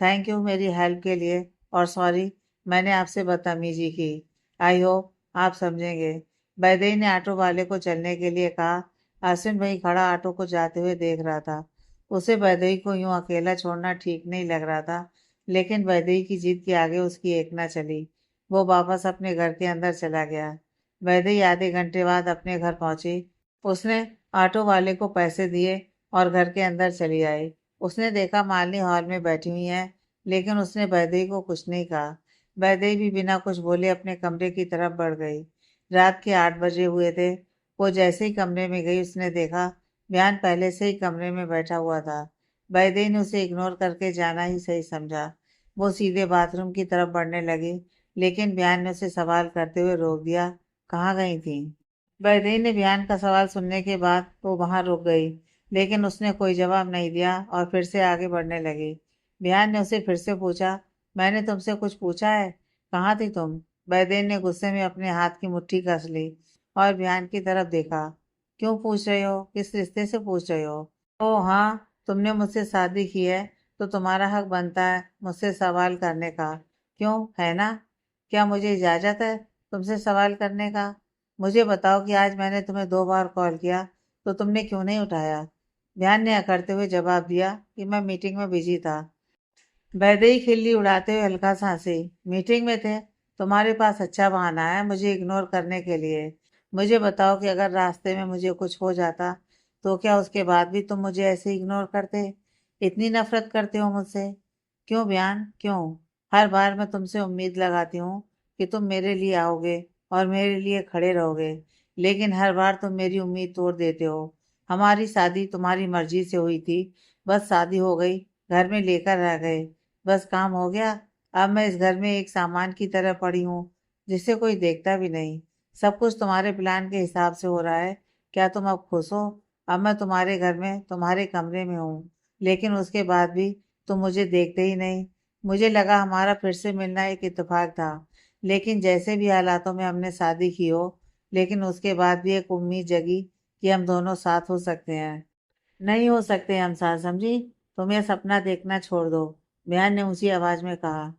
थैंक यू मेरी हेल्प के लिए, और सॉरी मैंने आपसे बदतमीजी की। आई होप आप समझेंगे। वैदेही ने ऑटो वाले को चलने के लिए कहा। अश्विन वहीं खड़ा ऑटो को जाते हुए देख रहा था। उसे वैदेही को यूं अकेला छोड़ना ठीक नहीं लग रहा था, लेकिन वैदेही की जिद के आगे उसकी एक न चली। वो वापस अपने घर के अंदर चला गया। वैदेही आधे घंटे बाद अपने घर पहुंची। उसने ऑटो वाले को पैसे दिए और घर के अंदर चली आई। उसने देखा मालिनी हॉल में बैठी हुई है, लेकिन उसने वैदेही को कुछ नहीं कहा। वैदेही भी बिना कुछ बोले अपने कमरे की तरफ बढ़ गई। रात के 8 बजे हुए थे। वो जैसे ही कमरे में गई उसने देखा बयान पहले से ही कमरे में बैठा हुआ था। वैदेही ने उसे इग्नोर करके जाना ही सही समझा। वो सीधे बाथरूम की तरफ बढ़ने लगी, लेकिन बयान ने उसे सवाल करते हुए रोक दिया। कहाँ गई थी? वैदेही ने बयान का सवाल सुनने के बाद वो वहां रुक गई, लेकिन उसने कोई जवाब नहीं दिया और फिर से आगे बढ़ने लगी। बयान ने उसे फिर से पूछा, मैंने तुमसे कुछ पूछा है? कहाँ थी तुम? वैदेही ने गुस्से में अपने हाथ की मुट्ठी कस ली और बयान की तरफ देखा। क्यों पूछ रहे हो? किस रिश्ते से पूछ रहे हो? ओ हाँ, तुमने मुझसे शादी की है तो तुम्हारा हक बनता है मुझसे सवाल करने का। क्यों, है ना? क्या मुझे इजाजत है तुमसे सवाल करने का? मुझे बताओ कि आज मैंने तुम्हें 2 बार कॉल किया तो तुमने क्यों नहीं उठाया? ध्यान ने अकड़ते हुए जवाब दिया कि मैं मीटिंग में बिजी था। वैदेही खिल्ली उड़ाते हुए हल्का सा हंसी। मीटिंग में थे? तुम्हारे पास अच्छा बहाना है मुझे इग्नोर करने के लिए। मुझे बताओ कि अगर रास्ते में मुझे कुछ हो जाता तो क्या उसके बाद भी तुम मुझे ऐसे इग्नोर करते? इतनी नफरत करते हो मुझसे? क्यों बयान, क्यों? हर बार मैं तुमसे उम्मीद लगाती हूँ कि तुम मेरे लिए आओगे और मेरे लिए खड़े रहोगे, लेकिन हर बार तुम मेरी उम्मीद तोड़ देते हो। हमारी शादी तुम्हारी मर्जी से हुई थी, बस शादी हो गई, घर में लेकर रह गए, बस काम हो गया। अब मैं इस घर में एक सामान की तरह पड़ी हूँ जिसे कोई देखता भी नहीं। सब कुछ तुम्हारे प्लान के हिसाब से हो रहा है। क्या तुम अब खुश हो? अब मैं तुम्हारे घर में तुम्हारे कमरे में हूँ, लेकिन उसके बाद भी तुम मुझे देखते ही नहीं। मुझे लगा हमारा फिर से मिलना एक इत्तेफाक था, लेकिन जैसे भी हालातों में हमने शादी की हो, लेकिन उसके बाद भी एक उम्मीद जगी कि हम दोनों साथ हो सकते हैं। नहीं हो सकते हम साथ, समझी? तुम ये सपना देखना छोड़ दो, बयान ने ऊंची आवाज में कहा।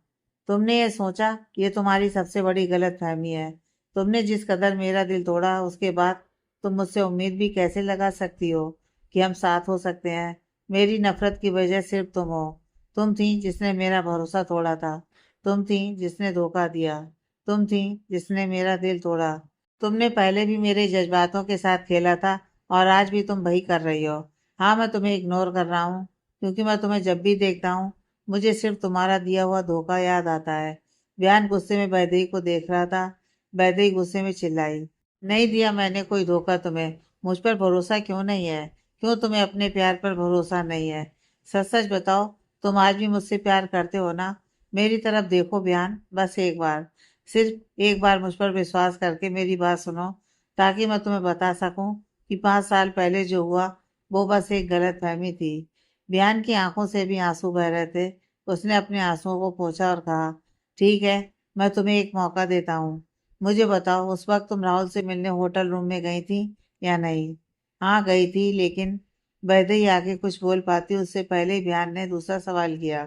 तुमने ये सोचा, ये तुम्हारी सबसे बड़ी गलत फहमी है। तुमने जिस कदर मेरा दिल तोड़ा उसके बाद तुम मुझसे उम्मीद भी कैसे लगा सकती हो कि हम साथ हो सकते हैं? मेरी नफरत की वजह सिर्फ तुम हो। तुम थी जिसने मेरा भरोसा तोड़ा था। तुम थी जिसने धोखा दिया। तुम थी जिसने मेरा दिल तोड़ा। तुमने पहले भी मेरे जज्बातों के साथ खेला था और आज भी तुम वही कर रही हो। हाँ, मैं तुम्हें इग्नोर कर रहा हूँ क्योंकि मैं तुम्हें जब भी देखता हूँ मुझे सिर्फ तुम्हारा दिया हुआ धोखा याद आता है। बयान गुस्से में वैदेही को देख रहा था। वैदेही गुस्से में चिल्लाई, नहीं दिया मैंने कोई धोखा तुम्हें। मुझ पर भरोसा क्यों नहीं है? क्यों तुम्हें अपने प्यार पर भरोसा नहीं है? सच सच बताओ, तुम आज भी मुझसे प्यार करते हो ना? मेरी तरफ देखो बयान, बस एक बार, सिर्फ एक बार मुझ पर विश्वास करके मेरी बात सुनो, ताकि मैं तुम्हें बता सकूं कि 5 साल पहले जो हुआ वो बस एक गलत फहमी थी। बयान की आंखों से भी आंसू बह रहे थे। उसने अपने आंसुओं को पोंछा और कहा, ठीक है, मैं तुम्हें एक मौका देता हूँ। मुझे बताओ उस वक्त तुम राहुल से मिलने होटल रूम में गई थी या नहीं? हाँ गई थी, लेकिन वैदेही आगे कुछ बोल पाती उससे पहले ही बयान ने दूसरा सवाल किया,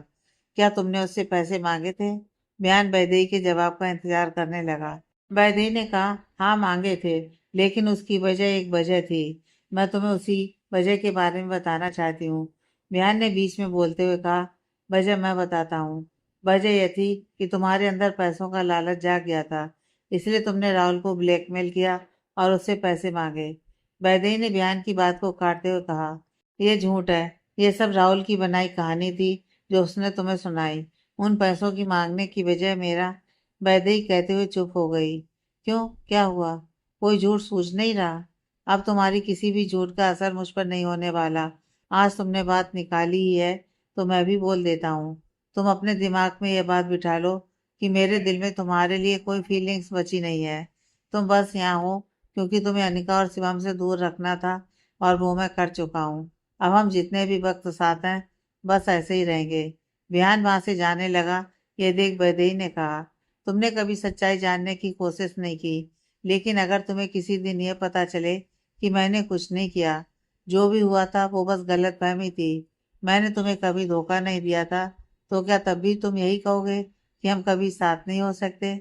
क्या तुमने उससे पैसे मांगे थे? बयान वैदेही के जवाब का इंतजार करने लगा। वैदेही ने कहा, हाँ मांगे थे, लेकिन उसकी वजह एक वजह थी। मैं तुम्हें उसी वजह के बारे में बताना चाहती हूँ। बयान ने बीच में बोलते हुए कहा, वजह मैं बताता हूँ। वजह यह थी कि तुम्हारे अंदर पैसों का लालच जाग गया था, इसलिए तुमने राहुल को ब्लैकमेल किया और उससे पैसे मांगे। वैदेही ने बयान की बात को काटते हुए कहा, यह झूठ है। ये सब राहुल की बनाई कहानी थी जो उसने तुम्हें सुनाई। उन पैसों की मांगने की वजह मेरा। वैदेही कहते हुए चुप हो गई। क्यों, क्या हुआ? कोई झूठ सूझ नहीं रहा? अब तुम्हारी किसी भी झूठ का असर मुझ पर नहीं होने वाला। आज तुमने बात निकाली ही है तो मैं भी बोल देता हूँ। तुम अपने दिमाग में यह बात बिठा लो कि मेरे दिल में तुम्हारे लिए कोई फीलिंग्स बची नहीं है। तुम बस यहाँ हो क्योंकि तुम्हें अनिका और शिवम से दूर रखना था, और वो मैं कर चुका हूँ। अब हम जितने भी वक्त साथ हैं बस ऐसे ही रहेंगे। बिहान वहां से जाने लगा। ये देख वैदेही ने कहा, तुमने कभी सच्चाई जानने की कोशिश नहीं की, लेकिन अगर तुम्हें किसी दिन यह पता चले कि मैंने कुछ नहीं किया, जो भी हुआ था वो बस गलतफहमी थी, मैंने तुम्हें कभी धोखा नहीं दिया था, तो क्या तब भी तुम यही कहोगे कि हम कभी साथ नहीं हो सकते?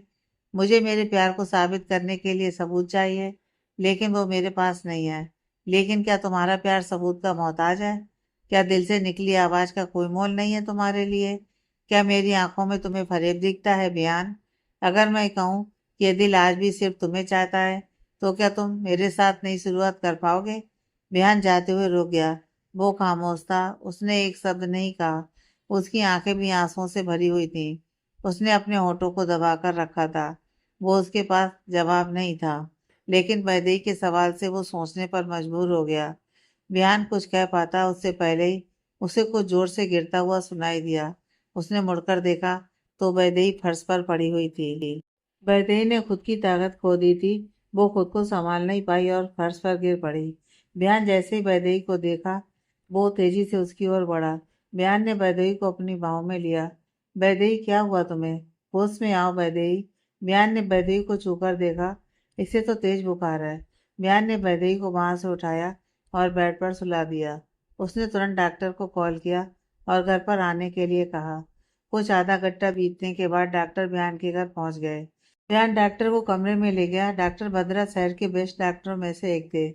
मुझे मेरे प्यार को साबित करने के लिए सबूत चाहिए, लेकिन वो मेरे पास नहीं है। लेकिन क्या तुम्हारा प्यार सबूत का मोहताज है? क्या दिल से निकली आवाज का कोई मोल नहीं है तुम्हारे लिए? क्या मेरी आंखों में तुम्हें फरेब दिखता है बयान? अगर मैं कहूँ कि ये दिल आज भी सिर्फ तुम्हें चाहता है, तो क्या तुम मेरे साथ नई शुरुआत कर पाओगे? बिहान जाते हुए रुक गया। वो खामोश था, उसने एक शब्द नहीं कहा। उसकी आंखें भी आंसुओं से भरी हुई थीं। उसने अपने होठों को दबाकर रखा था। वो उसके पास जवाब नहीं था, लेकिन वैदेही के सवाल से वो सोचने पर मजबूर हो गया। बिहान कुछ कह पाता उससे पहले ही उसे कुछ जोर से गिरता हुआ सुनाई दिया। उसने मुड़कर देखा तो वैदेही फर्श पर पड़ी हुई थी। वैदेही ने खुद की ताकत खो दी थी। वो खुद को संभाल नहीं पाई और फर्श पर गिर पड़ी। बयान जैसे ही वैदेही को देखा, वो तेजी से उसकी ओर बढ़ा। बयान ने वैदेही को अपनी बाहों में लिया। वैदेही, क्या हुआ तुम्हें? होश में आओ वैदेही। बयान ने वैदेही को छूकर देखा। इसे तो तेज बुखार है। बयान ने वैदेही को वहां से उठाया और बेड पर सुला दिया। उसने तुरंत डॉक्टर को कॉल किया और घर पर आने के लिए कहा। कुछ आधा घंटा बीतने के बाद डॉक्टर बयान के घर पहुंच गए। बयान डॉक्टर को कमरे में ले गया। डॉक्टर भद्रा शहर के बेस्ट डॉक्टरों में से एक थे।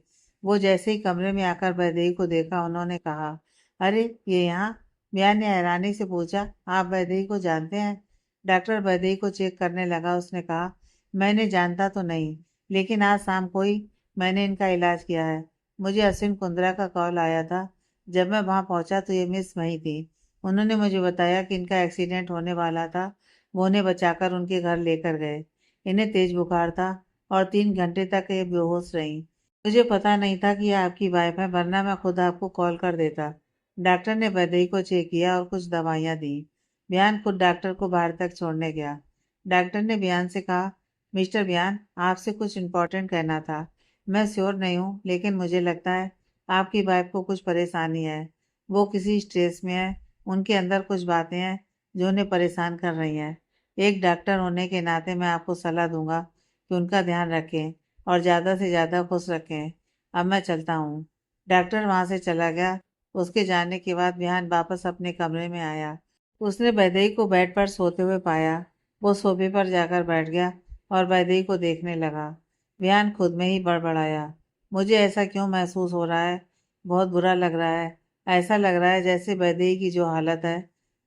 वो जैसे ही कमरे में आकर वैदेही को देखा, उन्होंने कहा, अरे ये यहाँ? बयान ने हैरानी से पूछा, आप वैदेही को जानते हैं? डॉक्टर वैदेही को चेक करने लगा। उसने कहा, मैंने जानता तो नहीं, लेकिन आज शाम को ही मैंने इनका इलाज किया है। मुझे अश्विन कुंद्रा का कॉल आया था। जब मैं वहां पहुंचा तो ये मिस वहीं थी। उन्होंने मुझे बताया कि इनका एक्सीडेंट होने वाला था। वो उन्हें बचाकर उनके घर लेकर गए। इन्हें तेज बुखार था और 3 घंटे तक ये बेहोश रहीं। मुझे पता नहीं था कि ये आपकी वाइफ है, वरना मैं खुद आपको कॉल कर देता। डॉक्टर ने वैदेही को चेक किया और कुछ दवाइयाँ दी। बयान खुद डॉक्टर को बाहर तक छोड़ने गया। डॉक्टर ने बयान से कहा, मिस्टर बयान, आपसे कुछ इम्पोर्टेंट कहना था। मैं श्योर नहीं हूँ, लेकिन मुझे लगता है आपकी वाइफ को कुछ परेशानी है। वो किसी स्ट्रेस में है। उनके अंदर कुछ बातें हैं जो उन्हें परेशान कर रही हैं। एक डॉक्टर होने के नाते मैं आपको सलाह दूंगा कि उनका ध्यान रखें और ज़्यादा से ज़्यादा खुश रखें। अब मैं चलता हूँ। डॉक्टर वहाँ से चला गया। उसके जाने के बाद बिहान वापस अपने कमरे में आया। उसने वैदेही को बेड पर सोते हुए पाया। वो सोफे पर जाकर बैठ गया और वैदेही को देखने लगा। बिहान खुद में ही बड़बड़ाया, मुझे ऐसा क्यों महसूस हो रहा है? बहुत बुरा लग रहा है। ऐसा लग रहा है जैसे वैदेही की जो हालत है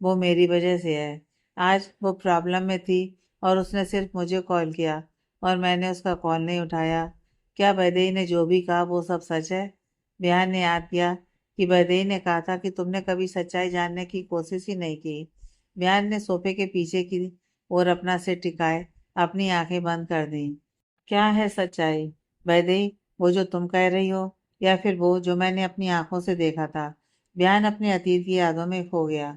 वो मेरी वजह से है। आज वो प्रॉब्लम में थी और उसने सिर्फ मुझे कॉल किया और मैंने उसका कॉल नहीं उठाया। क्या वैदेही ने जो भी कहा वो सब सच है? बिहान ने याद किया कि वैदेही ने कहा था कि तुमने कभी सच्चाई जानने की कोशिश ही नहीं की। बिहान ने सोफे के पीछे की ओर अपना सिर टिकाए अपनी आंखें बंद कर दी। क्या है सच्चाई? वैदेही, वो जो तुम कह रही हो, या फिर वो जो मैंने अपनी आंखों से देखा था? बिहान अपने अतीत की यादों में खो गया।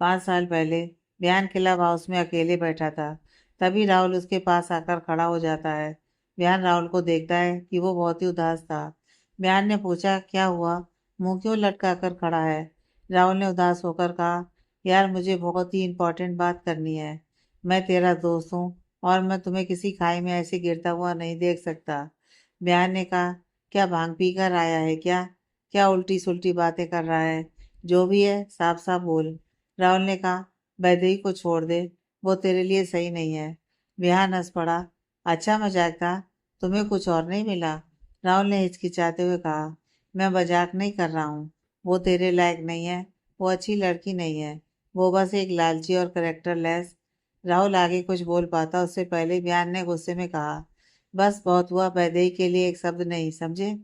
5 साल पहले बिहान क्लब हाउस में अकेले बैठा था। तभी राहुल उसके पास आकर खड़ा हो जाता है। बिहान राहुल को देखता है कि वो बहुत ही उदास था। बिहान ने पूछा, क्या हुआ? मुंह क्यों लटका कर खड़ा है? राहुल ने उदास होकर कहा, यार मुझे बहुत ही इंपॉर्टेंट बात करनी है। मैं तेरा दोस्त हूँ और मैं तुम्हें किसी खाई में ऐसे गिरता हुआ नहीं देख सकता। बिहान ने कहा, क्या भांग पी कर आया है क्या? क्या उल्टी सुल्टी बातें कर रहा है? जो भी है साफ साफ बोल। राहुल ने कहा, वैदेही को छोड़ दे, वो तेरे लिए सही नहीं है। बिहान हंस पड़ा, अच्छा मजाक था, तुम्हें कुछ और नहीं मिला? राहुल ने हिचकिचाते हुए कहा, मैं मजाक नहीं कर रहा हूँ। वो तेरे लायक नहीं है। वो अच्छी लड़की नहीं है। वो बस एक लालची और करेक्टर लेस। राहुल आगे कुछ बोल पाता उससे पहले बिहान ने गुस्से में कहा, बस बहुत हुआ। वैदेही के लिए एक शब्द नहीं, समझे?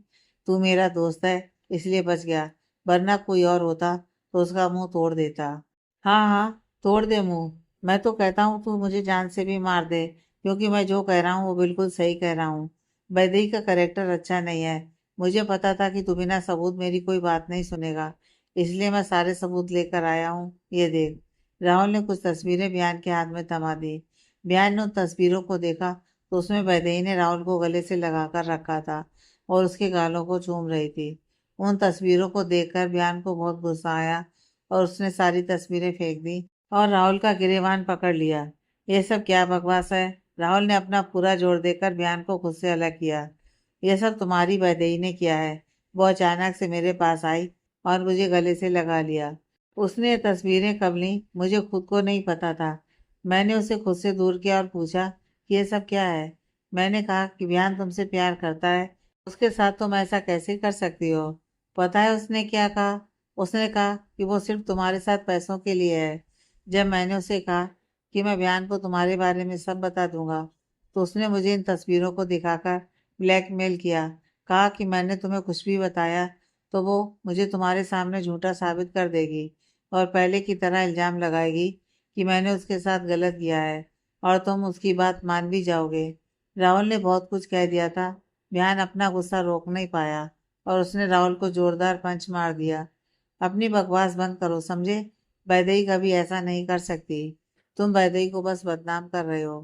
तू मेरा दोस्त है इसलिए बच गया, वरना कोई और होता तो उसका मुंह तोड़ देता। हाँ हाँ, तोड़ दे मुंह। मैं तो कहता हूँ तू मुझे जान से भी मार दे, क्योंकि मैं जो कह रहा हूँ वो बिल्कुल सही कह रहा हूँ। वैदेही का करेक्टर अच्छा नहीं है। मुझे पता था कि तू बिना सबूत मेरी कोई बात नहीं सुनेगा, इसलिए मैं सारे सबूत लेकर आया हूँ। ये देख। राहुल ने कुछ तस्वीरें बयान के हाथ में थमा दी। बयान ने उन तस्वीरों को देखा तो उसमें वैदेही ने राहुल को गले से लगाकर रखा था और उसके गालों को चूम रही थी। उन तस्वीरों को देखकर बयान को बहुत गुस्सा आया और उसने सारी तस्वीरें फेंक दी और राहुल का गिरेबान पकड़ लिया। ये सब क्या बकवास है? राहुल ने अपना पूरा जोर देकर बयान को खुद से अलग किया। यह सब तुम्हारी वैदेही ने किया है। वो अचानक से मेरे पास आई और मुझे गले से लगा लिया। उसने ये तस्वीरें कब ली मुझे खुद को नहीं पता था। मैंने उसे खुद से दूर किया और पूछा कि ये सब क्या है। मैंने कहा कि बयान तुमसे प्यार करता है, उसके साथ तुम ऐसा कैसे कर सकती हो? पता है उसने क्या कहा? उसने कहा कि वो सिर्फ तुम्हारे साथ पैसों के लिए है। जब मैंने उसे कहा कि मैं बयान को तुम्हारे बारे में सब बता दूंगा, तो उसने मुझे इन तस्वीरों को दिखाकर ब्लैकमेल किया। कहा कि मैंने तुम्हें कुछ भी बताया तो वो मुझे तुम्हारे सामने झूठा साबित कर देगी और पहले की तरह इल्जाम लगाएगी कि मैंने उसके साथ गलत किया है और तुम उसकी बात मान भी जाओगे। राहुल ने बहुत कुछ कह दिया था। बिहान अपना गुस्सा रोक नहीं पाया और उसने राहुल को जोरदार पंच मार दिया। अपनी बकवास बंद करो, समझे? वैदेही कभी ऐसा नहीं कर सकती। तुम वैदेही को बस बदनाम कर रहे हो।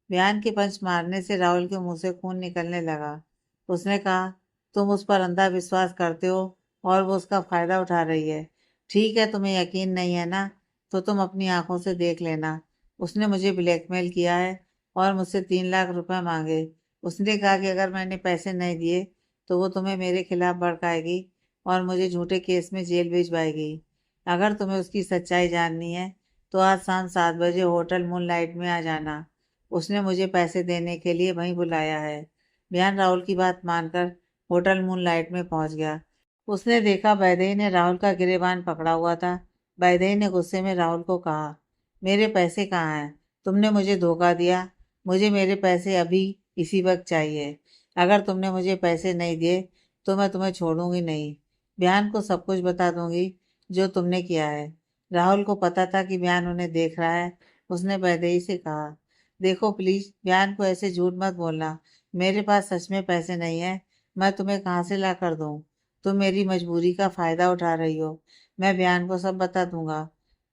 बिहान के पंच मारने से राहुल के मुंह से खून निकलने लगा। उसने कहा, तुम उस पर अंधा विश्वास करते हो और वो उसका फायदा उठा रही है। ठीक है, तुम्हें यकीन नहीं है ना, तो तुम अपनी आंखों से देख लेना। उसने मुझे ब्लैकमेल किया है और मुझसे 3 लाख रुपए मांगे। उसने कहा कि अगर मैंने पैसे नहीं दिए तो वो तुम्हें मेरे खिलाफ भड़काएगी और मुझे झूठे केस में जेल भिजवाएगी। अगर तुम्हें उसकी सच्चाई जाननी है तो आज शाम 7 बजे होटल मूनलाइट में आ जाना। उसने मुझे पैसे देने के लिए वहीं बुलाया है। बिहान राहुल की बात मानकर होटल मूनलाइट में पहुंच गया। उसने देखा वैदेही ने राहुल का गिरेबान पकड़ा हुआ था। वैदेही ने गुस्से में राहुल को कहा, मेरे पैसे कहाँ हैं? तुमने मुझे धोखा दिया। मुझे मेरे पैसे अभी इसी वक्त चाहिए। अगर तुमने मुझे पैसे नहीं दिए तो मैं तुम्हें छोड़ूंगी नहीं। बिहान को सब कुछ बता दूंगी जो तुमने किया है। राहुल को पता था कि बिहान उन्हें देख रहा है। उसने वैदेही से कहा, देखो प्लीज, बिहान को ऐसे झूठ मत बोलना। मेरे पास सच में पैसे नहीं है। मैं तुम्हें कहाँ से ला कर दूँ? तुम मेरी मजबूरी का फायदा उठा रही हो। मैं बिहान को सब बता दूंगा।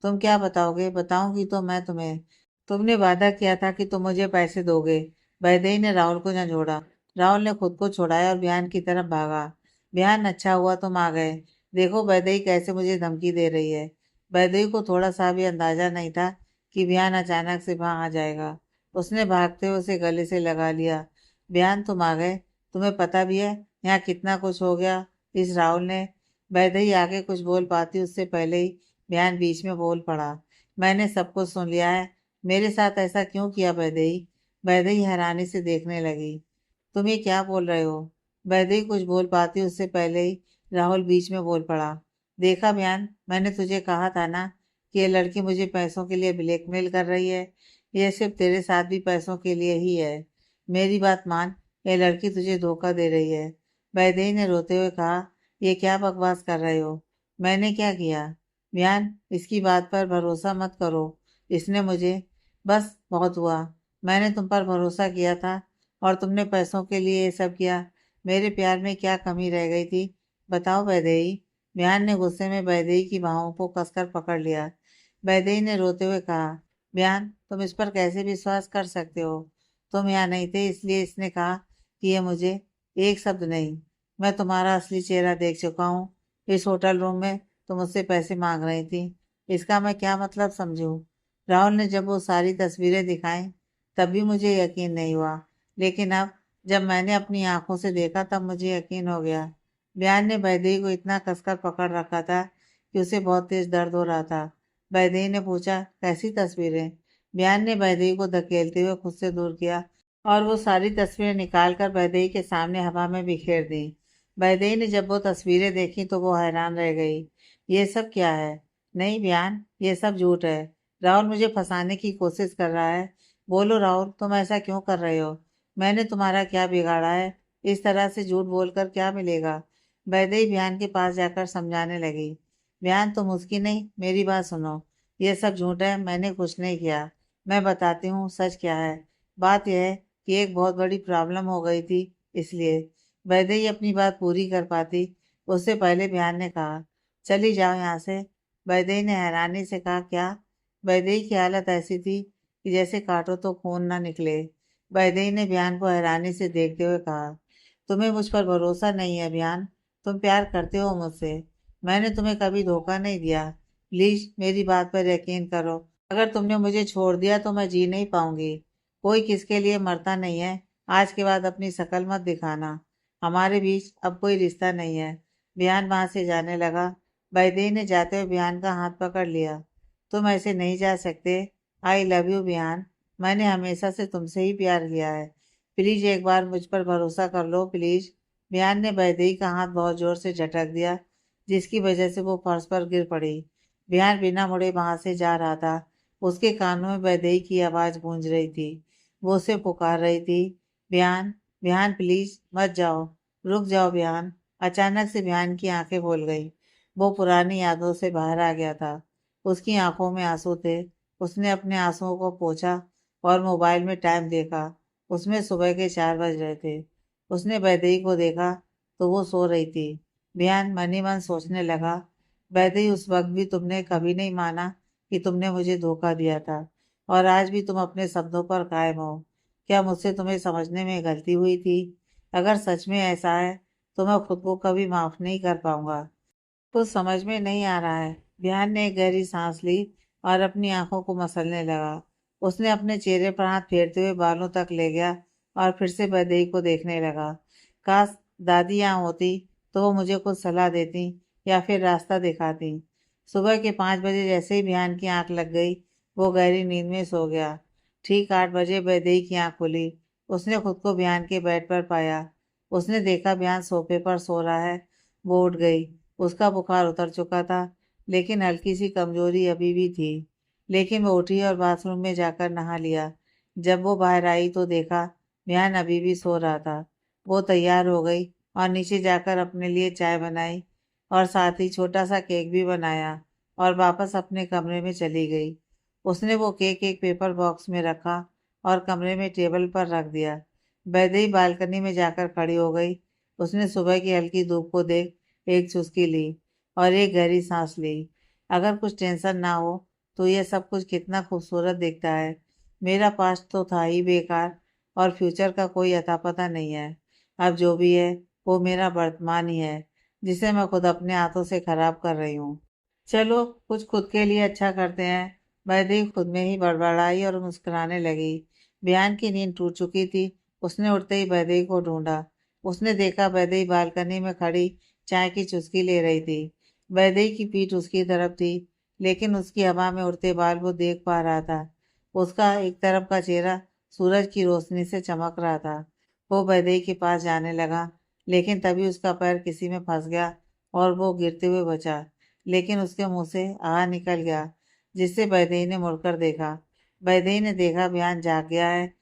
तुम क्या बताओगे? बताऊंगी तो मैं तुम्हें। तुमने वादा किया था कि तुम मुझे पैसे दोगे। वैदेही ने राहुल को झंझोड़ा। राहुल ने खुद को छुड़ाया और बिहान की तरफ भागा। बिहान, अच्छा हुआ तुम आ गए। देखो वैदेही कैसे मुझे धमकी दे रही है। वैदेही को थोड़ा सा भी अंदाजा नहीं था कि बिहान अचानक से वहां आ जाएगा। उसने भागते हुए उसे गले से लगा लिया। बिहान, तुम आ गए। तुम्हें पता भी है यहाँ कितना कुछ हो गया? इस राहुल ने। वैदेही आगे कुछ बोल पाती उससे पहले ही बिहान बीच में बोल पड़ा, मैंने सब कुछ सुन लिया है। मेरे साथ ऐसा क्यों किया वैदेही? वैदेही हैरानी से देखने लगी। तुम ये क्या बोल रहे हो? वैदेही कुछ बोल पाती उससे पहले ही राहुल बीच में बोल पड़ा। देखा बयान, मैंने तुझे कहा था ना कि ये लड़की मुझे पैसों के लिए ब्लैकमेल कर रही है। ये सिर्फ तेरे साथ भी पैसों के लिए ही है। मेरी बात मान, ये लड़की तुझे धोखा दे रही है। वैदेही ने रोते हुए कहा, ये क्या बकवास कर रहे हो? मैंने क्या किया? बयान, इसकी बात पर भरोसा मत करो। इसने मुझे, बस बहुत हुआ। मैंने तुम पर भरोसा किया था और तुमने पैसों के लिए ये सब किया। मेरे प्यार में क्या कमी रह गई थी? बताओ वैदेही। बिहान ने गुस्से में वैदेही की बाहों को कसकर पकड़ लिया। वैदेही ने रोते हुए कहा, बिहान, तुम इस पर कैसे विश्वास कर सकते हो? तुम यहाँ नहीं थे इसलिए इसने कहा कि ये मुझे, एक शब्द नहीं। मैं तुम्हारा असली चेहरा देख चुका हूँ। इस होटल रूम में तुम मुझसे पैसे मांग रही थी। इसका मैं क्या मतलब समझूं? राहुल ने जब वो सारी तस्वीरें दिखाई तब भी मुझे यकीन नहीं हुआ, लेकिन अब जब मैंने अपनी आंखों से देखा तब मुझे यकीन हो गया। बिहान ने वैदेही को इतना कसकर पकड़ रखा था कि उसे बहुत तेज दर्द हो रहा था। वैदेही ने पूछा, कैसी तस्वीरें? बिहान ने वैदेही को धकेलते हुए खुद से दूर किया और वो सारी तस्वीरें निकालकर वैदेही के सामने हवा में बिखेर दी। वैदेही ने जब वो तस्वीरें देखी तो वो हैरान रह गई। ये सब क्या है? नहीं बिहान, ये सब झूठ है। राहुल मुझे फंसाने की कोशिश कर रहा है। बोलो राहुल, तुम ऐसा क्यों कर रहे हो? मैंने तुम्हारा क्या बिगाड़ा है? इस तरह से झूठ बोलकर क्या मिलेगा? वैदेही बिहान के पास जाकर समझाने लगी। बिहान, तुम उसकी नहीं, मेरी बात सुनो। ये सब झूठ है, मैंने कुछ नहीं किया। मैं बताती हूँ सच क्या है। बात यह है कि एक बहुत बड़ी प्रॉब्लम हो गई थी, इसलिए। वैदेही अपनी बात पूरी कर पाती उससे पहले बिहान ने कहा, चली जाओ यहाँ से। वैदेही ने हैरानी से कहा, क्या? वैदेही की हालत ऐसी थी कि जैसे काटो तो खून ना निकले। वैदेही ने बिहान को हैरानी से देखते हुए कहा, तुम्हें मुझ पर भरोसा नहीं है बिहान? तुम प्यार करते हो मुझसे। मैंने तुम्हें कभी धोखा नहीं दिया। प्लीज मेरी बात पर यकीन करो। अगर तुमने मुझे छोड़ दिया तो मैं जी नहीं पाऊंगी। कोई किसके लिए मरता नहीं है। आज के बाद अपनी शकल मत दिखाना। हमारे बीच अब कोई रिश्ता नहीं है। बिहान वहां से जाने लगा। वैदेही ने जाते हुए बिहान का हाथ पकड़ लिया। तुम ऐसे नहीं जा सकते। आई लव यू बिहान। मैंने हमेशा से तुमसे ही प्यार किया है। प्लीज एक बार मुझ पर भरोसा कर लो प्लीज। बिहान ने वैदेही का हाथ बहुत जोर से झटक दिया, जिसकी वजह से वो फर्श पर गिर पड़ी। बिहान बिना मुड़े वहां से जा रहा था। उसके कानों में वैदेही की आवाज गूंज रही थी। वो उसे पुकार रही थी, बिहान, बिहान प्लीज मत जाओ। रुक जाओ बिहान, अचानक से बिहान की आंखें खोल गई। वो पुरानी यादों से बाहर आ गया था। उसकी आंखों में आंसू थे। उसने अपने आंसुओं को पोंछा और मोबाइल में टाइम देखा। उसमें सुबह के 4 बज रहे थे। उसने वैदेही को देखा तो वो सो रही थी। बिहान मन ही मन सोचने लगा, वैदेही उस वक्त भी तुमने कभी नहीं माना कि तुमने मुझे धोखा दिया था, और आज भी तुम अपने शब्दों पर कायम हो। क्या मुझसे तुम्हें समझने में गलती हुई थी? अगर सच में ऐसा है तो मैं खुद को कभी माफ नहीं कर पाऊंगा। कुछ समझ में नहीं आ रहा है। बिहान ने एक गहरी सांस ली और अपनी आंखों को मसलने लगा। उसने अपने चेहरे पर हाथ फेरते हुए बालों तक ले गया और फिर से वैदेही को देखने लगा। काश दादी यहाँ होती तो वो मुझे कुछ सलाह देती या फिर रास्ता दिखाती। सुबह के 5 बजे जैसे ही बिहान की आंख लग गई, वो गहरी नींद में सो गया। ठीक 8 बजे वैदेही की आंख खुली। उसने खुद को बिहान के बेड पर पाया। उसने देखा बिहान सोफे पर सो रहा है। वो उठ गई। उसका बुखार उतर चुका था, लेकिन हल्की सी कमजोरी अभी भी थी। लेकिन वो उठी और बाथरूम में जाकर नहा लिया। जब वो बाहर आई तो देखा बिहान अभी भी सो रहा था। वो तैयार हो गई और नीचे जाकर अपने लिए चाय बनाई और साथ ही छोटा सा केक भी बनाया और वापस अपने कमरे में चली गई। उसने वो केक एक पेपर बॉक्स में रखा और कमरे में टेबल पर रख दिया। वैदेही बालकनी में जाकर खड़ी हो गई। उसने सुबह की हल्की धूप को देख एक चुस्की ली और एक गहरी सांस ली। अगर कुछ टेंशन ना हो तो यह सब कुछ कितना खूबसूरत दिखता है। मेरा पास्ट तो था ही बेकार, और फ्यूचर का कोई अता पता नहीं है। अब जो भी है वो मेरा वर्तमान ही है, जिसे मैं खुद अपने हाथों से खराब कर रही हूँ। चलो कुछ खुद के लिए अच्छा करते हैं। वैदेही खुद में ही बड़बड़ाई और मुस्कुराने लगी। बिहान की नींद टूट चुकी थी। उसने उठते ही वैदेही को ढूंढा। उसने देखा वैदेही बालकनी में खड़ी चाय की चुस्की ले रही थी। वैदेही की पीठ उसकी तरफ थी, लेकिन उसकी हवा में उड़ते बाल वो देख पा रहा था। उसका एक तरफ का चेहरा सूरज की रोशनी से चमक रहा था। वो वैदेही के पास जाने लगा, लेकिन तभी उसका पैर किसी में फंस गया और वो गिरते हुए बचा। लेकिन उसके मुंह से आह निकल गया, जिससे वैदेही ने मुड़कर देखा। वैदेही ने देखा बयान जाग गया है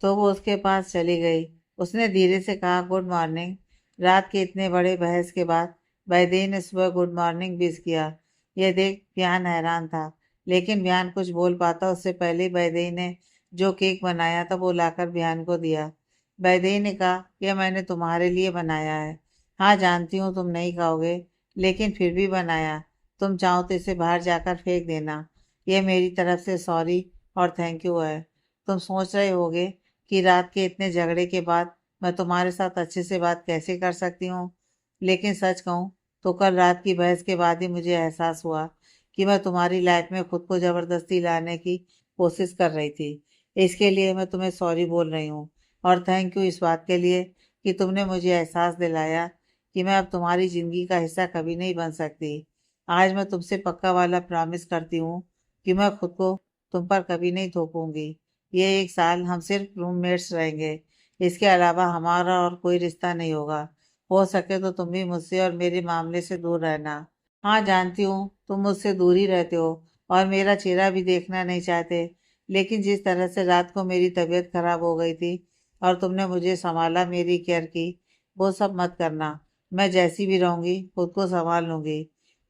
तो वो उसके पास चली गई। उसने धीरे से कहा, गुड मॉर्निंग। रात के इतने बड़े बहस के बाद वैदेही ने सुबह गुड मॉर्निंग विश किया। यह देख बिहान हैरान था, लेकिन बिहान कुछ बोल पाता उससे पहले ही वैदेही ने जो केक बनाया था वो लाकर बिहान को दिया। वैदेही ने कहा, यह मैंने तुम्हारे लिए बनाया है। हाँ जानती हूँ तुम नहीं खाओगे, लेकिन फिर भी बनाया। तुम चाहो तो इसे बाहर जाकर फेंक देना। यह मेरी तरफ से सॉरी और थैंक यू है। तुम सोच रहे होगे कि रात के इतने झगड़े के बाद मैं तुम्हारे साथ अच्छे से बात कैसे कर सकती हूँ, लेकिन सच कहूँ तो कल रात की बहस के बाद ही मुझे एहसास हुआ कि मैं तुम्हारी लाइफ में खुद को जबरदस्ती लाने की कोशिश कर रही थी। इसके लिए मैं तुम्हें सॉरी बोल रही हूँ, और थैंक यू इस बात के लिए कि तुमने मुझे एहसास दिलाया कि मैं अब तुम्हारी ज़िंदगी का हिस्सा कभी नहीं बन सकती। आज मैं तुमसे पक्का वाला प्रॉमिस करती हूँ कि मैं खुद को तुम पर कभी नहीं थोपूंगी। ये 1 साल हम सिर्फ रूममेट्स रहेंगे। इसके अलावा हमारा और कोई रिश्ता नहीं होगा। हो सके तो तुम भी मुझसे और मेरे मामले से दूर रहना। हाँ जानती हूँ तुम मुझसे दूर ही रहते हो और मेरा चेहरा भी देखना नहीं चाहते, लेकिन जिस तरह से रात को मेरी तबीयत खराब हो गई थी और तुमने मुझे संभाला, मेरी केयर की, वो सब मत करना। मैं जैसी भी रहूंगी खुद को संभाल लूंगी।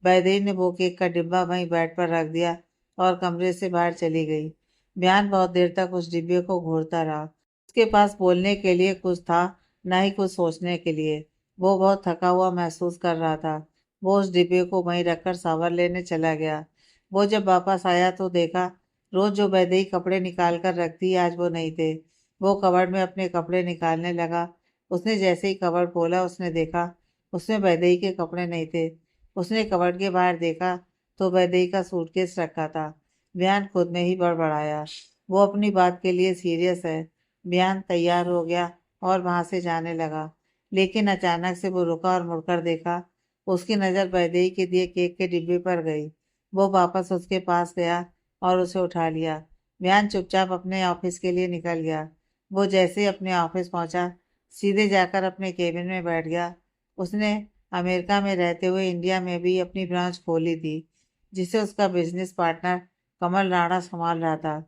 वैदेही ने वो केक का डिब्बा वहीं बेड पर रख दिया और कमरे से बाहर चली गई। बयान बहुत देर तक उस डिब्बे को घूरता रहा। उसके पास बोलने के लिए कुछ था, ना ही कुछ सोचने के लिए। वो बहुत थका हुआ महसूस कर रहा था। वो उस डिब्बे को वहीं रखकर शावर लेने चला गया। वो जब वापस आया तो देखा रोज जो वैदेही कपड़े निकाल कर रखती आज वो नहीं थे। वो कबर्ड में अपने कपड़े निकालने लगा। उसने जैसे ही कबर्ड खोला उसने देखा उसमें वैदेही के कपड़े नहीं थे। उसने कबर्ड के बाहर देखा तो वैदेही का सूटकेस रखा था। बयान खुद में ही बड़बड़ाया, वो अपनी बात के लिए सीरियस है। बयान तैयार हो गया और वहां से जाने लगा, लेकिन अचानक से वो रुका और मुड़कर देखा। उसकी नज़र वैदेही के दिए केक के डिब्बे पर गई। वो वापस उसके पास गया और उसे उठा लिया। बयान चुपचाप अपने ऑफिस के लिए निकल गया। वो जैसे ही अपने ऑफिस पहुंचा सीधे जाकर अपने केबिन में बैठ गया। उसने अमेरिका में रहते हुए इंडिया में भी अपनी ब्रांच खोली थी, जिसे उसका बिजनेस पार्टनर कमल राणा संभाल रहा था।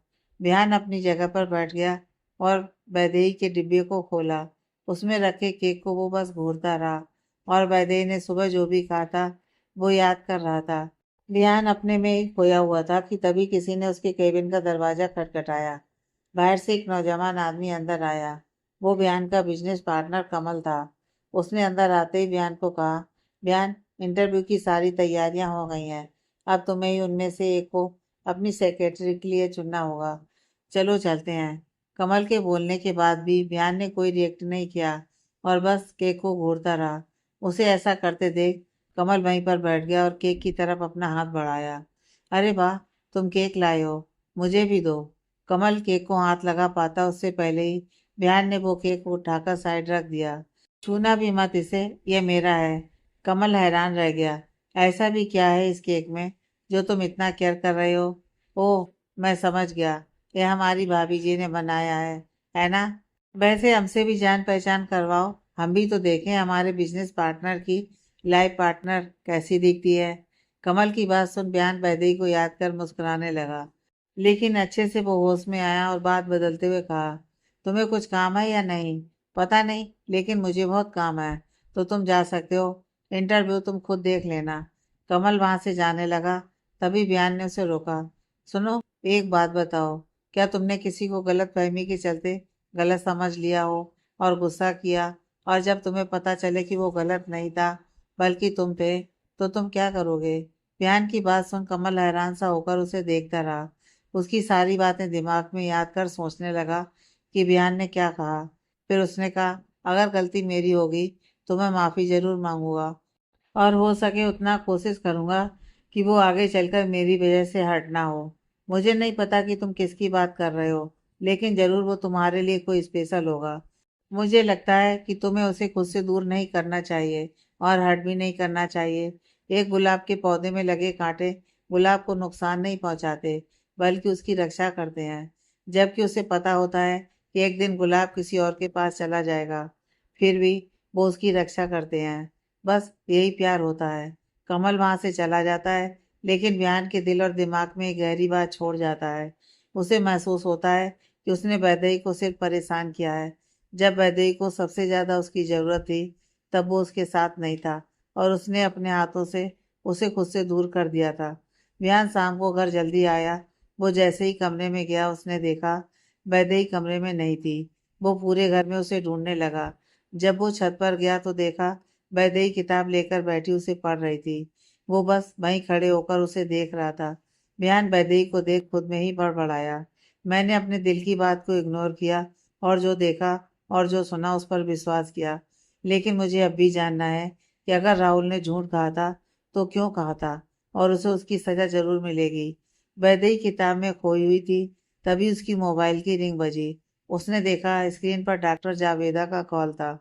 बिहान अपनी जगह पर बैठ गया और वैदेही के डिब्बे को खोला। उसमें रखे केक को वो बस घूरता रहा और वैदेही ने सुबह जो भी कहा था वो याद कर रहा था। ध्यान अपने में ही खोया हुआ था कि तभी किसी ने उसके केबिन का दरवाजा खटखटाया। बाहर से एक नौजवान आदमी अंदर आया। वो बयान का बिजनेस पार्टनर कमल था। उसने अंदर आते ही बयान को कहा, बयान, इंटरव्यू की सारी तैयारियां हो गई हैं। अब तुम्हें ही उनमें से एक को अपनी सेक्रेटरी के लिए चुनना होगा। चलो चलते हैं। कमल के बोलने के बाद भी बयान ने कोई रिएक्ट नहीं किया और बस केक को घूरता रहा। उसे ऐसा करते देख कमल वहीं पर बैठ गया और केक की तरफ अपना हाथ बढ़ाया। अरे वाह, तुम केक लाए हो, मुझे भी दो। कमल केक को हाथ लगा पाता उससे पहले ही बयान ने वो केक उठाकर साइड रख दिया। छूना भी मत इसे, ये मेरा है। कमल हैरान रह गया। ऐसा भी क्या है इस केक में जो तुम इतना केयर कर रहे हो? ओह, मैं समझ गया, ये हमारी भाभी जी ने बनाया है ना? वैसे हमसे भी जान पहचान करवाओ, हम भी तो देखें हमारे बिजनेस पार्टनर की लाइफ पार्टनर कैसी दिखती है। कमल की बात सुन बयान वैदेही को याद कर मुस्कुराने लगा, लेकिन अच्छे से वो होश में आया और बात बदलते हुए कहा, तुम्हें कुछ काम है या नहीं? पता नहीं, लेकिन मुझे बहुत काम है। तो तुम जा सकते हो, इंटरव्यू तुम खुद देख लेना। कमल वहां से जाने लगा। तभी बयान ने उसे रोका। सुनो, एक बात बताओ, क्या तुमने किसी को गलत फहमी के चलते गलत समझ लिया हो और गुस्सा किया, और जब तुम्हें पता चले कि वो गलत नहीं था बल्कि तुम थे, तो तुम क्या करोगे? बयान की बात सुन कमल हैरान सा होकर उसे देखता रहा। उसकी सारी बातें दिमाग में याद कर सोचने लगा कि बयान ने क्या कहा। फिर उसने कहा, अगर गलती मेरी होगी तो मैं माफ़ी ज़रूर मांगूंगा और हो सके उतना कोशिश करूंगा कि वो आगे चलकर मेरी वजह से हर्ट ना हो। मुझे नहीं पता कि तुम किसकी बात कर रहे हो, लेकिन ज़रूर वो तुम्हारे लिए कोई स्पेशल होगा। मुझे लगता है कि तुम्हें उसे खुद से दूर नहीं करना चाहिए और हर्ट भी नहीं करना चाहिए। एक गुलाब के पौधे में लगे कांटे गुलाब को नुकसान नहीं पहुंचाते, बल्कि उसकी रक्षा करते हैं। जबकि उसे पता होता है कि एक दिन गुलाब किसी और के पास चला जाएगा, फिर भी वो उसकी रक्षा करते हैं। बस यही प्यार होता है। कमल वहां से चला जाता है, लेकिन बयान के दिल और दिमाग में एक गहरी बात छोड़ जाता है। उसे महसूस होता है कि उसने वैदेही को सिर्फ परेशान किया है। जब वैदेही को सबसे ज्यादा उसकी जरूरत थी, तब वो उसके साथ नहीं था और उसने अपने हाथों से उसे खुद से दूर कर दिया था। बयान शाम को घर जल्दी आया। वो जैसे ही कमरे में गया उसने देखा वैदेही कमरे में नहीं थी। वो पूरे घर में उसे ढूंढने लगा। जब वो छत पर गया तो देखा वैदेही किताब लेकर बैठी उसे पढ़ रही थी। वो बस वहीं खड़े होकर उसे देख रहा था। बयान वैदेही को देख खुद में ही बड़बड़ाया, मैंने अपने दिल की बात को इग्नोर किया और जो देखा और जो सुना उस पर विश्वास किया। लेकिन मुझे अब भी जानना है कि अगर राहुल ने झूठ कहा था तो क्यों कहा था, और उसे उसकी सजा जरूर मिलेगी। वैदेही किताब में खोई हुई थी। तभी उसकी मोबाइल की रिंग बजी। उसने देखा स्क्रीन पर डॉक्टर जावेदा का कॉल था।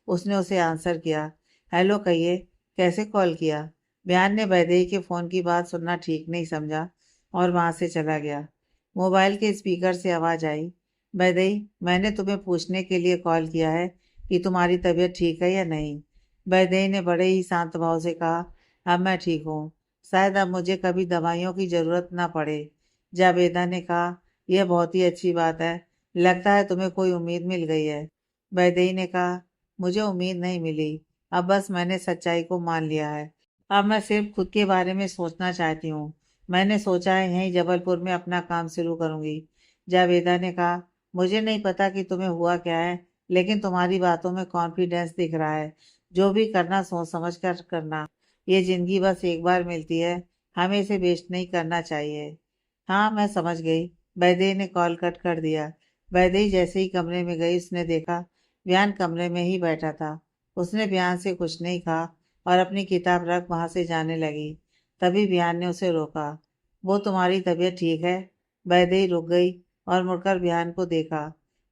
उसने उसे आंसर किया। हेलो, कहिए, कैसे कॉल किया? बयान ने वैदेही के फ़ोन की बात सुनना ठीक नहीं समझा और वहां से चला गया। मोबाइल के स्पीकर से आवाज़ आई, वैदेही, मैंने तुम्हें पूछने के लिए कॉल किया है कि तुम्हारी तबीयत ठीक है या नहीं। वैदेही ने बड़े ही शांत भाव से कहा, अब मैं ठीक हूँ, शायद अब मुझे कभी दवाइयों की ज़रूरत ना पड़े। जावेदा ने कहा, यह बहुत ही अच्छी बात है, लगता है तुम्हें कोई उम्मीद मिल गई है। वैदेही ने कहा, मुझे उम्मीद नहीं मिली, अब बस मैंने सच्चाई को मान लिया है। अब मैं सिर्फ खुद के बारे में सोचना चाहती हूँ। मैंने सोचा है यहीं जबलपुर में अपना काम शुरू करूंगी। जावेदा ने कहा, मुझे नहीं पता कि तुम्हें हुआ क्या है, लेकिन तुम्हारी बातों में कॉन्फिडेंस दिख रहा है। जो भी करना सोच समझ कर करना। ये जिंदगी बस एक बार मिलती है, हमें इसे वेस्ट नहीं करना चाहिए। हाँ, मैं समझ गई। वैदेही ने कॉल कट कर दिया। वैदेही जैसे ही कमरे में गई उसने देखा बयान कमरे में ही बैठा था। उसने बयान से कुछ नहीं कहा और अपनी किताब रख वहां से जाने लगी। तभी बयान ने उसे रोका। वो तुम्हारी तबीयत ठीक है? वैदेही रुक गई और मुड़कर बयान को देखा।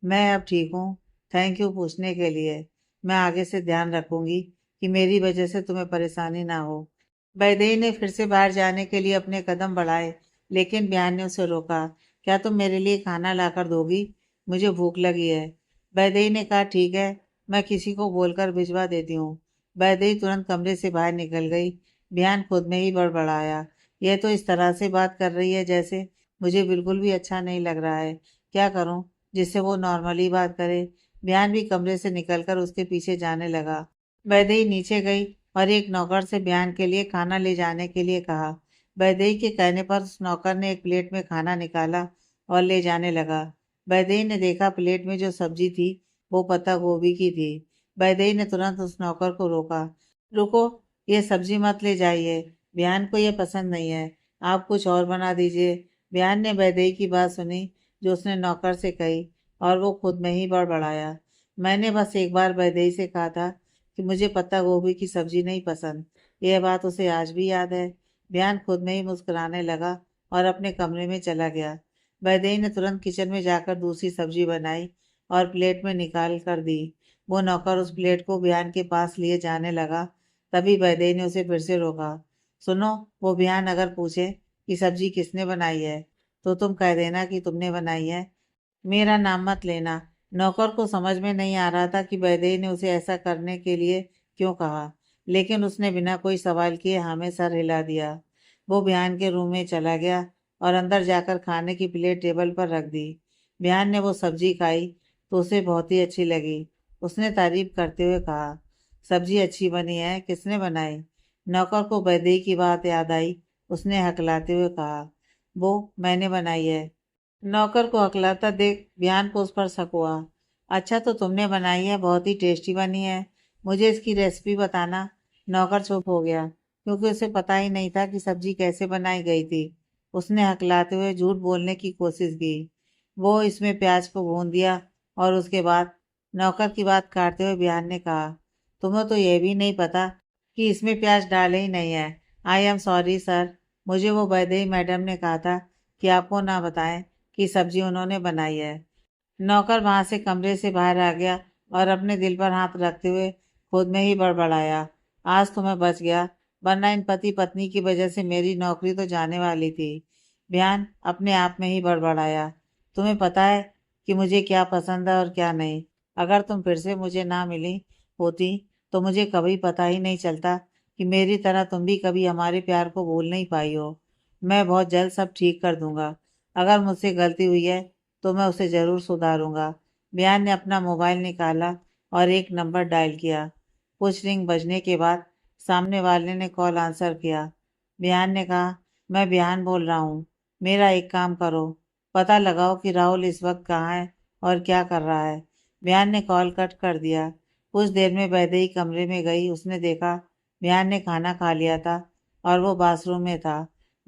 मैं अब ठीक हूँ, थैंक यू पूछने के लिए। मैं आगे से ध्यान रखूंगी कि मेरी वजह से तुम्हें परेशानी ना हो। वैदेही ने फिर से बाहर जाने के लिए अपने कदम बढ़ाए, लेकिन बयान ने उसे रोका। क्या तुम मेरे लिए खाना लाकर दोगी? मुझे भूख लगी है। वैदेही ने कहा, ठीक है, मैं किसी को बोलकर भिजवा देती हूँ। वैदेही तुरंत कमरे से बाहर निकल गई। बयान खुद में ही बड़बड़ाया, यह तो इस तरह से बात कर रही है जैसे मुझे बिल्कुल भी अच्छा नहीं लग रहा है। क्या करूं जिससे वो नॉर्मली बात करे? बयान भी कमरे से निकलकर उसके पीछे जाने लगा। वैदेही नीचे गई और एक नौकर से बयान के लिए खाना ले जाने के लिए कहा। वैदेही के कहने पर उस नौकर ने एक प्लेट में खाना निकाला और ले जाने लगा। वैदेही ने देखा प्लेट में जो सब्जी थी वो पत्ता गोभी की थी। वैदेही ने तुरंत उस नौकर को रोका। रुको, ये सब्जी मत ले जाइए, बयान को ये पसंद नहीं है, आप कुछ और बना दीजिए। बयान ने वैदेही की बात सुनी जो उसने नौकर से कही, और वो खुद में ही बड़बड़ाया। मैंने बस एक बार वैदेही से कहा था कि मुझे पत्ता गोभी की सब्जी नहीं पसंद। यह बात उसे आज भी याद है। बयान खुद में ही मुस्कुराने लगा और अपने कमरे में चला गया। वैदेही ने तुरंत किचन में जाकर दूसरी सब्जी बनाई और प्लेट में निकाल कर दी। वो नौकर उस प्लेट को बयान के पास लिए जाने लगा। तभी वैदेही ने उसे फिर से रोका। सुनो, वो बयान अगर पूछे कि सब्जी किसने बनाई है तो तुम कह देना कि तुमने बनाई है, मेरा नाम मत लेना। नौकर को समझ में नहीं आ रहा था कि वैदेही ने उसे ऐसा करने के लिए क्यों कहा, लेकिन उसने बिना कोई सवाल किए हाँ में सर हिला दिया। वो बयान के रूम में चला गया और अंदर जाकर खाने की प्लेट टेबल पर रख दी। बयान ने वो सब्जी खाई तो उसे बहुत ही अच्छी लगी। उसने तारीफ करते हुए कहा, सब्जी अच्छी बनी है, किसने बनाई? नौकर को वैदेही की बात याद आई। उसने हकलाते हुए कहा, वो मैंने बनाई है। नौकर को हकलाता देख बयान को उस पर शक हुआ। अच्छा, तो तुमने बनाई है, बहुत ही टेस्टी बनी है, मुझे इसकी रेसिपी बताना। नौकर चुप हो गया क्योंकि उसे पता ही नहीं था कि सब्जी कैसे बनाई गई थी। उसने हकलाते हुए झूठ बोलने की कोशिश की। वो इसमें प्याज को भून दिया और उसके बाद नौकर की बात काटते हुए बयान ने कहा, तुम्हें तो यह भी नहीं पता कि इसमें प्याज डाले ही नहीं है। आई एम सॉरी सर, मुझे वो वैदेही मैडम ने कहा था कि आपको ना बताएं की सब्जी उन्होंने बनाई है। नौकर वहां से कमरे से बाहर आ गया और अपने दिल पर हाथ रखते हुए खुद में ही बड़बड़ाया, आज तो मैं बच गया, वरना इन पति पत्नी की वजह से मेरी नौकरी तो जाने वाली थी। बयान अपने आप में ही बड़बड़ाया, तुम्हें पता है कि मुझे क्या पसंद है और क्या नहीं। अगर तुम फिर से मुझे ना मिली होती तो मुझे कभी पता ही नहीं चलता कि मेरी तरह तुम भी कभी हमारे प्यार को भूल नहीं पाई हो। मैं बहुत जल्द सब ठीक कर दूंगा। अगर मुझसे गलती हुई है तो मैं उसे ज़रूर सुधारूंगा। बयान ने अपना मोबाइल निकाला और एक नंबर डायल किया। कुछ रिंग बजने के बाद सामने वाले ने कॉल आंसर किया। बयान ने कहा, मैं बयान बोल रहा हूँ, मेरा एक काम करो, पता लगाओ कि राहुल इस वक्त कहाँ है और क्या कर रहा है। बयान ने कॉल कट कर दिया। कुछ देर में वैदेही कमरे में गई। उसने देखा बयान ने खाना खा लिया था और वो बाथरूम में था।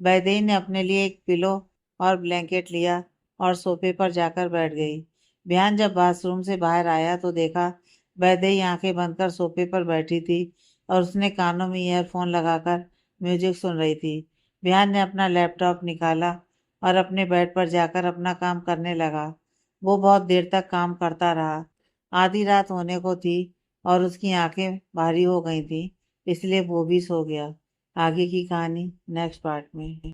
वैदेही ने अपने लिए एक पिलो और ब्लैंकेट लिया और सोफे पर जाकर बैठ गई। बयान जब बाथरूम से बाहर आया तो देखा वैदेही आंखें बंद कर सोफे पर बैठी थी और उसने कानों में ईयरफोन लगाकर म्यूजिक सुन रही थी। बयान ने अपना लैपटॉप निकाला और अपने बेड पर जाकर अपना काम करने लगा। वो बहुत देर तक काम करता रहा। आधी रात होने को थी और उसकी आंखें भारी हो गई थी, इसलिए वो भी सो गया। आगे की कहानी नेक्स्ट पार्ट में।